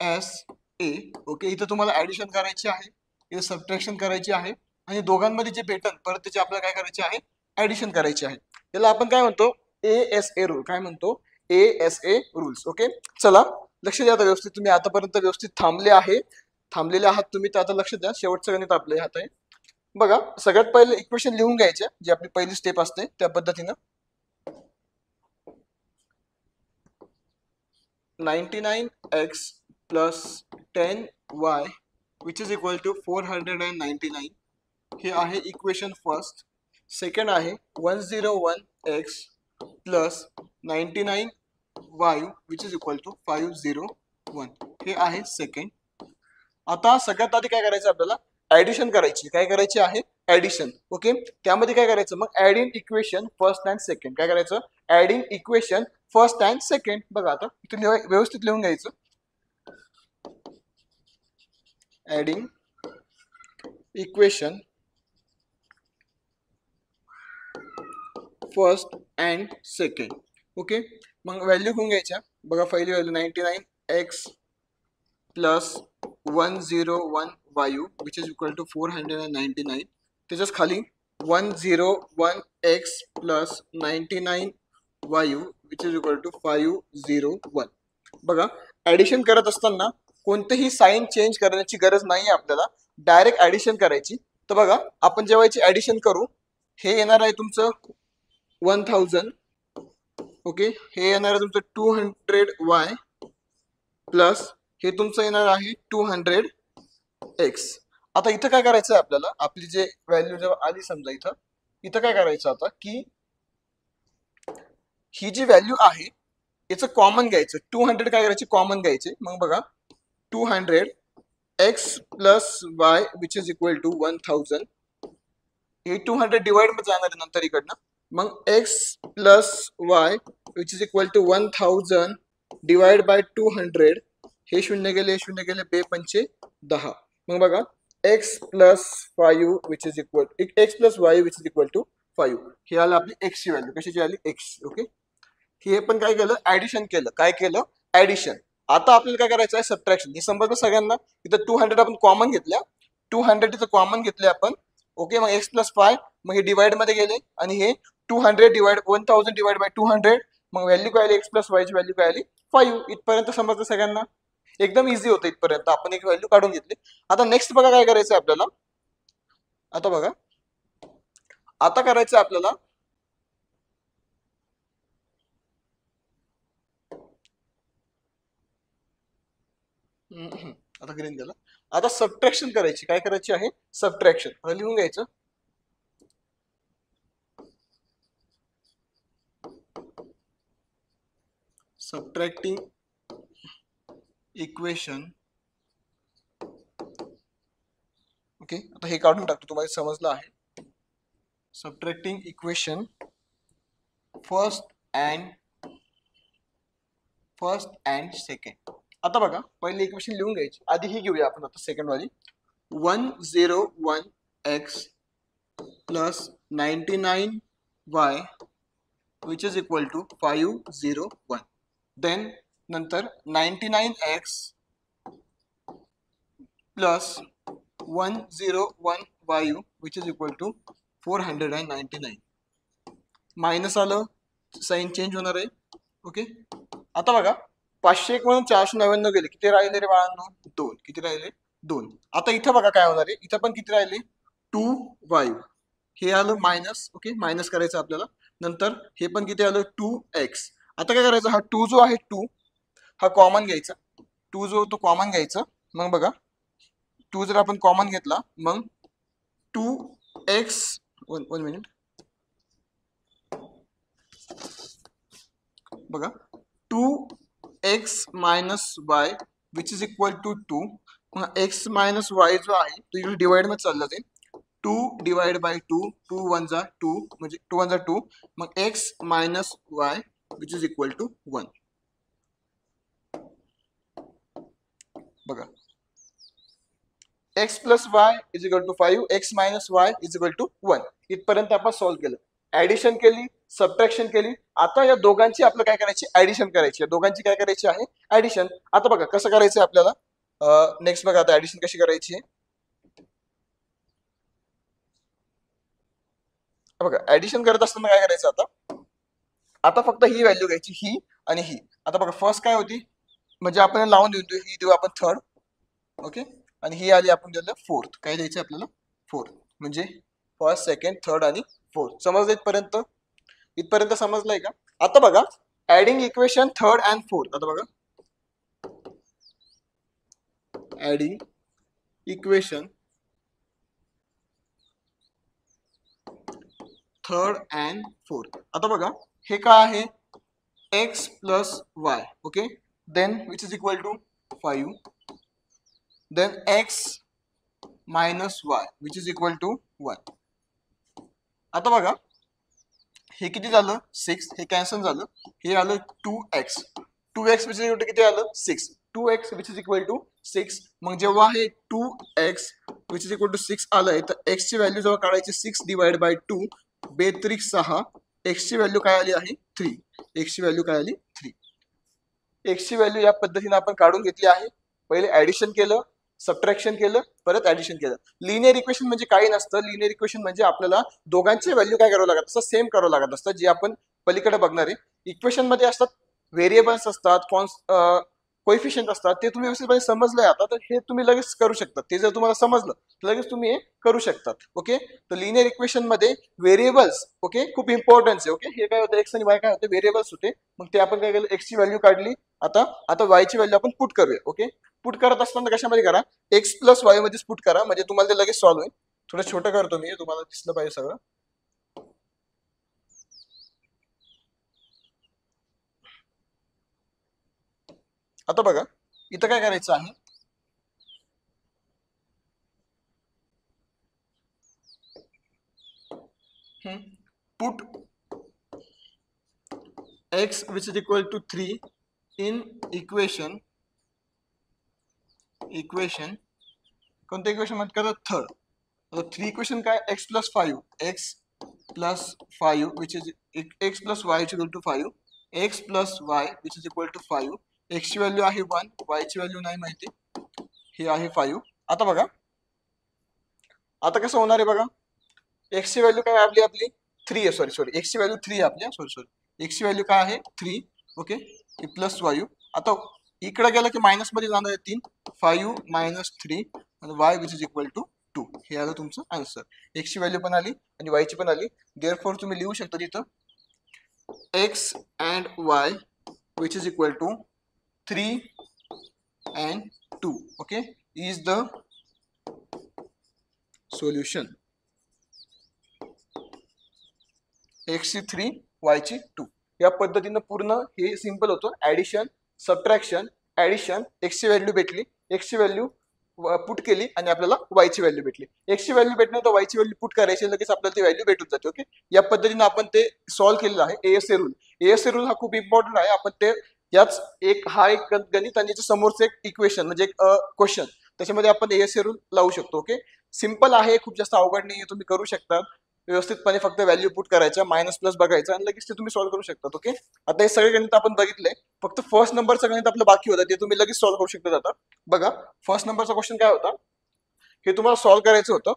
ASA. ओके इथं तुम्हाला ऍडिशन करायची आहे, इथं सबट्रॅक्शन करायची आहे, आणि दोघांमध्ये जे भेटल परत त्याची आपल्याला काय करायचे आहे ऍडिशन करायची आहे. याला आपण काय म्हणतो ASA रूल. काय म्हणतो ASA रूल्स. ओके चला लक्ष द्या आता व्यवस्थित, तुम्ही आतापर्यंत व्यवस्थित थांबलेले आहात तुम्ही, तर आता लक्ष द्या, शेवटचं गणित आपल्या हात आहे. बघा सगळ्यात पहिले इक्वेशन लिहून घ्यायचे, जी आपली पहिली स्टेप असते त्या पद्धतीनं. 99x plus 10y which is equal to 499, हे आहे इक्वेशन फर्स्ट. सेकंड आहे 101x plus 99y which is equal to 501, हे आहे सेकंड. आता सगळ्यात आधी काय करायचं आपल्याला ऍडिशन करायची, काय करायची आहे ऍडिशन. ओके त्यामध्ये काय करायचं मग adding equation first and second. काय करायचं adding equation first and second. बघा आता इथे व्यवस्थित लिहून घ्यायचं, adding equation first and second. Okay मग व्हॅल्यू घेऊन घ्यायच्या. बघा पहिली value 99x plus 101y which is equal to 499. त्याच्याच खाली 101x plus 99y which is equal to 501. बघा ऍडिशन करत असताना कोणतेही साईन चेंज करण्याची गरज नाही आपल्याला, डायरेक्ट ऍडिशन करायची. तर बघा आपण जेव्हा याची ऍडिशन करू, हे येणार आहे तुमचं 1000. ओके हे येणार आहे तुमचं 200y प्लस हे तुमचं येणार आहे 200x. आता इथं काय करायचं आहे आपल्याला, आपली जे व्हॅल्यू जेव्हा आली समजा इथं, इथं काय करायचं आता की ही जी व्हॅल्यू आहे याचं कॉमन घ्यायचं, 200 काय करायचे कॉमन घ्यायचे. मग बघा 200x plus y which is equal to 1000, हे 200 डिवाइड मध्ये जाणार आहे नंतर इकडनं. मग x plus y which is equal to 1000 divide by 200, हे शून्य गेले शून्य गेले, बे पंचे 10. मग बघा x plus 5 which is equal x plus y which is equal to 5, हे आलं आपली x ची व्हॅल्यू. कशाची आली x. ओके हे पण काय केलं ऍडिशन केलं. काय केलं ऍडिशन. आता आपल्याला काय करायचं आहे सबट्रॅक्शन. हे समजलं सगळ्यांना. इथं 200 आपण कॉमन घेतल्या, 200 इथं कॉमन घेतले आपण. ओके मग x प्लस 5, मग हे डिवाइड मध्ये गेले आणि हे 200 डिवाइड 1000 डिवाइड बाय 200, मग व्हॅल्यू काय आली x प्लस y ची व्हॅल्यू काय आली 5. इथपर्यंत समजलं सगळ्यांना, एकदम इझी होतं इथपर्यंत. आपण एक व्हॅल्यू काढून घेतली. आता नेक्स्ट बघा काय करायचं आपल्याला. आता बघा आता करायचं आपल्याला आता ग्रीन झालं. आता सबट्रॅक्शन करायची. काय करायची आहे? सबट्रॅक्शन. आता लिहून घ्यायचं. Subtracting equation. ओके, आता हे काढून टाकतो, तुम्हाला समजलं आहे. Subtracting equation first and second. आता बघा, पहिले इक्वेशन लिहून घ्यायची. आधी ही घेऊया आपण आता सेकंड वाली. 101x plus 99y which is equal to 501. Then नंतर 99x plus 101y which is equal to 499. Minus आलं, साइन चेंज होणार आहे. ओके, आता बघा 501 म्हणून 499 गेले. किती राहिले रे बाळांनो? 2. किती राहिले? 2. आता इथं बघा काय होणार आहे. इथं पण किती राहिले? 2y. हे आलं मायनस. ओके, मायनस करायचं आपल्याला. नंतर हे पण किती आलं? 2x. आता काय करायचं? हा 2 जो आहे 2 हा कॉमन घ्यायचा. 2 जो तो कॉमन घ्यायचा. मग बघा 2 जर आपण कॉमन घेतला मग 2x. वन मिनिट बघा, 2x minus y which is equal to 2. x minus y जो आहे तो इकडे डिवाइड मध्ये चालला जाईल. 2 डिवाइड बाय 2. 2 1 जा 2 म्हणजे 2 1 जा 2. मग x minus y which is equal to 1. बघा, x plus y is equal to 5. x minus y is equal to 1. इथपर्यंत आपण सॉल्व्ह केलं. ऍडिशन केली, सबट्रॅक्शन केली. आता या दोघांची आपल्याला काय करायची? ऍडिशन करायची. दोघांची काय करायची आहे? ऍडिशन. आता बघा कसं करायचं आपल्याला. नेक्स्ट बघा आता ऍडिशन कशी करायची आहे. बघा ऍडिशन करत असताना काय करायचं आता फक्त ही व्हॅल्यू घ्यायची, ही आणि ही. आता बघा फर्स्ट काय होती, म्हणजे आपण लावून देऊ, ही देऊ आपण थर्ड. ओके, आणि ही आली आपण दिलं फोर्थ. काय द्यायचं आपल्याला? फोर्थ. म्हणजे फर्स्ट, सेकंड, थर्ड आणि फोर्थ. समजलं इथपर्यंत समजलंय का? आता बघा adding equation third and fourth. आता बघा adding equation third and fourth. आता बघा हे काय आहे? x plus y. Okay, then which is equal to 5. Then x minus y which is equal to 1. आता बघा हे किती झालं? 6. हे कॅन्सल झालं. हे आलं 2x. 2x which is equal to किती आलं? 6. 2x which is equal to 6. मग जेव्हा हे 2x which is equal to 6 आलंय तर x ची व्हॅल्यू जेव्हा काढायची 6 डिवाइड बाय 2 बेत्रिक 6. x ची व्हॅल्यू काय आली आहे? 3. x ची व्हॅल्यू काय आली? 3. x ची व्हॅल्यू या पद्धतीने आपण काढून घेतली आहे. पहिले ऍडिशन केलं, सबट्रॅक्शन केलं, परत ऍडिशन केलं. लिनियर इक्वेशन म्हणजे काही नसतं. लिनियर इक्वेशन म्हणजे आपल्याला दोघांची व्हॅल्यू काय करावं लागत असतं? सेम करावं लागत असतं. जे आपण पलीकडे बघणार आहे. इक्वेशन मध्ये असतात व्हेरिएबल्स असतात, कोएफिशियंट असतात. ते तुम्ही व्यवस्थितपणे समजलंय आता तर हे तुम्ही लगेच करू शकता. ते जर तुम्हाला समजलं तर लगेच तुम्ही हे करू शकतात. ओके, तर लिनियर इक्वेशन मध्ये व्हेरिएबल्स ओके खूप इम्पॉर्टन्स आहे. ओके, हे काय होतं? एक्स आणि वाय काय होते? व्हेरिएबल्स होते. मग ते आपण काय केलं? एक्स ची व्हॅल्यू काढली. आता वाय ची व्हॅल्यू आपण पुट करूया. ओके, पुट करत असताना कशामध्ये करा? एक्स प्लस वाय मध्येच पुट करा, म्हणजे तुम्हाला ते लगेच सॉल्व्ह होईल. थोडं छोटं करतो मी, तुम्हाला दिसलं पाहिजे सगळं. आता बघा इथं काय करायचं आहे? Put x which is equal to 3 in equation कोणत्या इक्वेशन मध्ये करा? थर्ड. 3 इक्वेशन काय? x plus 5 which is x plus y is equal to 5. x plus y which is equal to 5. x ची व्हॅल्यू आहे 1, y ची value नाही माहिती, ही आहे 5. आता बघा आता कसं होणार आहे बघा. x ची व्हॅल्यू काय आपली 3 आहे. सॉरी x ची व्हॅल्यू 3 आहे आपली. सॉरी x ची व्हॅल्यू काय आहे? 3. Okay, plus y. आता इकडे गेलं की मायनस मध्ये जाणार आहे 3. 5 मायनस 3 आणि y which is equal to 2. हे आलं तुमचं आन्सर. x ची व्हॅल्यू पण आली आणि y ची पण आली. देअरफॉर तुम्ही लिहू शकता तिथं x and y which is equal to 3 and 2. Okay, is the solution. x ची 3 y ची 2. या पद्धतीनं पूर्ण हे सिंपल होतं. ऍडिशन, सबट्रॅक्शन, ऍडिशन, x ची व्हॅल्यू भेटली, x ची व्हॅल्यू पुट केली आणि आपल्याला y ची व्हॅल्यू भेटली. x ची व्हॅल्यू भेटणार तर y ची व्हॅल्यू पुट करायची, लगेच आपल्याला ती व्हॅल्यू भेटून जाते. ओके, या पद्धतीने आपण ते सॉल्व्ह केलेलं आहे. ASA rule. एएसए रूल हा खूप इम्पॉर्टंट आहे. आपण ते याच एक गणित आणि याच्या समोरचं एक इक्वेशन म्हणजे एक क्वेश्चन, त्याच्यामध्ये आपण एएसए रूल लावू शकतो. ओके, सिंपल आहे, खूप जास्त अवघड नाही, तुम्ही करू शकता व्यवस्थितपणे. फक्त व्हॅल्यू पुट करायचा, मायनस प्लस बघायचं आणि लगेच ते तुम्ही सॉल्व्ह करू शकता. ओके, आता हे सगळे गणित आपण बघितले. फक्त फर्स्ट नंबरचं गणित आपलं बाकी होतं, ते तुम्ही लगेच सॉल्व्ह करू शकता. आता बघा, फर्स्ट नंबरचा क्वेश्चन काय होता, हे तुम्हाला सॉल्व्ह करायचं होतं.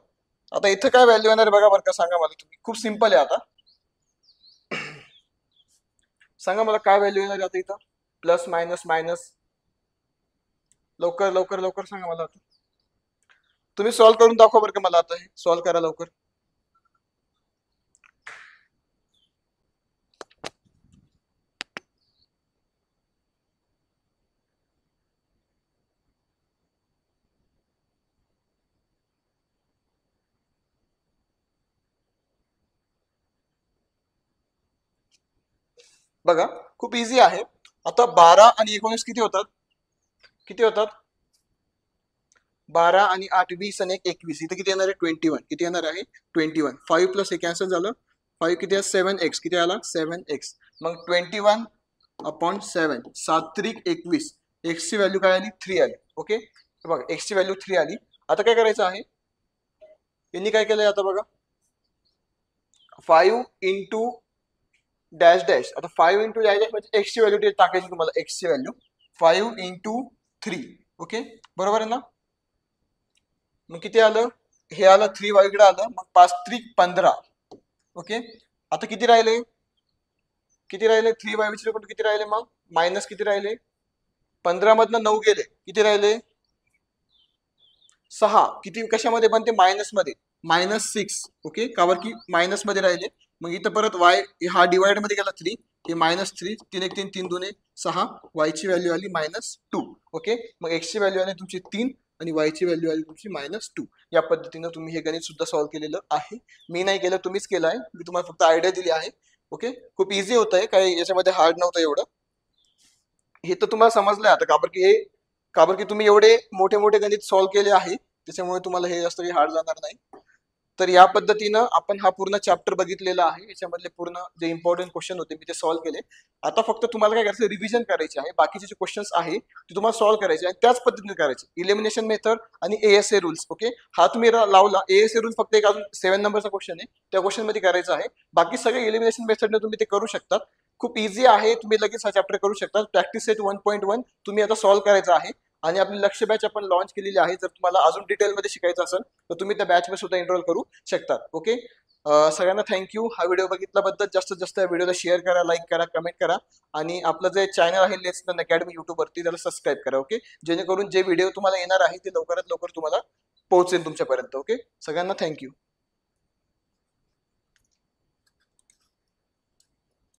आता इथं काय व्हॅल्यू येणार आहे बघा बरं का, सांगा मला तुम्ही. खूप सिंपल आहे. आता सांगा मला काय व्हॅल्यू येणार आहे आता इथं. प्लस मायनस मायनस, लवकर लवकर लवकर सांगा मला. आता तुम्ही सॉल्व्ह करून दाखवा बरं का मला. आता हे सॉल्व्ह करा लवकर. बघा, खूप इझी आहे. आता 12 आणि 19 किती होतात, किती होतात? 12 आणि 8 20 आणि 21. इथे किती येणार आहे? 21. किती येणार आहे? 21. 5 प्लस हे कॅन्सल झालं. 5 किती आहे? 7x. किती आला? 7x. मग 21/7. 7 त्रिक 21. x ची व्हॅल्यू काय आली? 3 आली. ओके, बघा x ची व्हॅल्यू 3 आली. आता काय करायचं आहे, यांनी काय केलंय आता बघा, 5 इंटू डॅश डॅश. आता 5 इंटू डॅश डॅश म्हणजे x ची व्हॅल्यू टाकायची तुम्हाला. x ची व्हॅल्यू 5 इंटू 3. ओके, बरोबर आहे ना. मग किती आलं? हे आलं 3 y इकडे आलं. मग 5 त्रिक 15. ओके, आता किती राहिले? किती राहिले? 3y विचार करून किती राहिले? मग मायनस किती राहिले? 15 मधनं 9 गेले. किती राहिले? 6. किती कशामध्ये बनते? मायनस मध्ये. -6. ओके, का बरं की मायनस मध्ये राहिले. मग इथं परत y हा डिवाइड मध्ये गेला 3. हे -3. 3 1 3 3 2 6. y ची व्हॅल्यू आली -2. ओके, मग x ची व्हॅल्यू आली तुमची 3 आणि y ची व्हॅल्यू आली तुमची -2. या पद्धतीने तुम्ही हे गणित सुद्धा सॉल्व्ह केलेलं आहे. मी नाही केलं, तुम्हीच केलं आहे. मी तुम्हाला फक्त आयडिया दिली आहे. ओके, खूप इझी होत आहे, काही याच्यामध्ये हार्ड नव्हतं एवढं. हे तर तुम्हाला समजलंय आता, का बरं की तुम्ही एवढे मोठे मोठे गणित सॉल्व्ह केले आहे, त्याच्यामुळे तुम्हाला हे जास्त काही हार्ड जाणार नाही. तर या पद्धतीनं आपण हा पूर्ण चॅप्टर बघितलेला आहे. याच्यामधले पूर्ण जे इम्पॉर्टंट क्वेश्चन होते मी ते सॉल्व्ह केले. आता फक्त तुम्हाला काय करायचं, रिव्हिजन करायचे आहे. बाकीचे जे क्वेश्चन्स आहे ते तुम्हाला सॉल्व्ह करायचे आणि त्याच पद्धतीने करायचे. इलिमिनेशन मेथड आणि एएसए रूल्स. ओके, हा तुम्ही लावला. एएसए रूल फक्त एक अजून 7 नंबरचा क्वेश्चन आहे, त्या क्वेश्चन मध्ये करायचं आहे. बाकी सगळे इलिमिनेशन मेथडने तुम्ही ते करू शकतात. खूप इझी आहे, तुम्ही लगेच हा चॅप्टर करू शकता. प्रॅक्टिस सेट 1.1 तुम्ही आता सॉल्व्ह करायचा आहे. आणि आपली लक्ष्य बॅच आपण लॉन्च केलेली आहे. जर तुम्हाला अजून डिटेलमध्ये शिकायचं असेल तर तुम्ही त्या बॅचमध्ये सुद्धा एनरोल करू शकता. ओके, सगळ्यांना थँक्यू हा व्हिडिओ बघितल्याबद्दल. जास्तीत जास्त या व्हिडिओला शेअर करा, लाईक करा, कमेंट करा आणि आपलं जे चॅनल आहे लेट्स लर्न अकॅडमी युट्यूबवरती त्याला सबस्क्राईब करा. ओके, जेणेकरून जे व्हिडिओ तुम्हाला येणार आहे ते लवकरात लवकर तुम्हाला पोहोचेल तुमच्यापर्यंत. ओके, सगळ्यांना थँक्यू.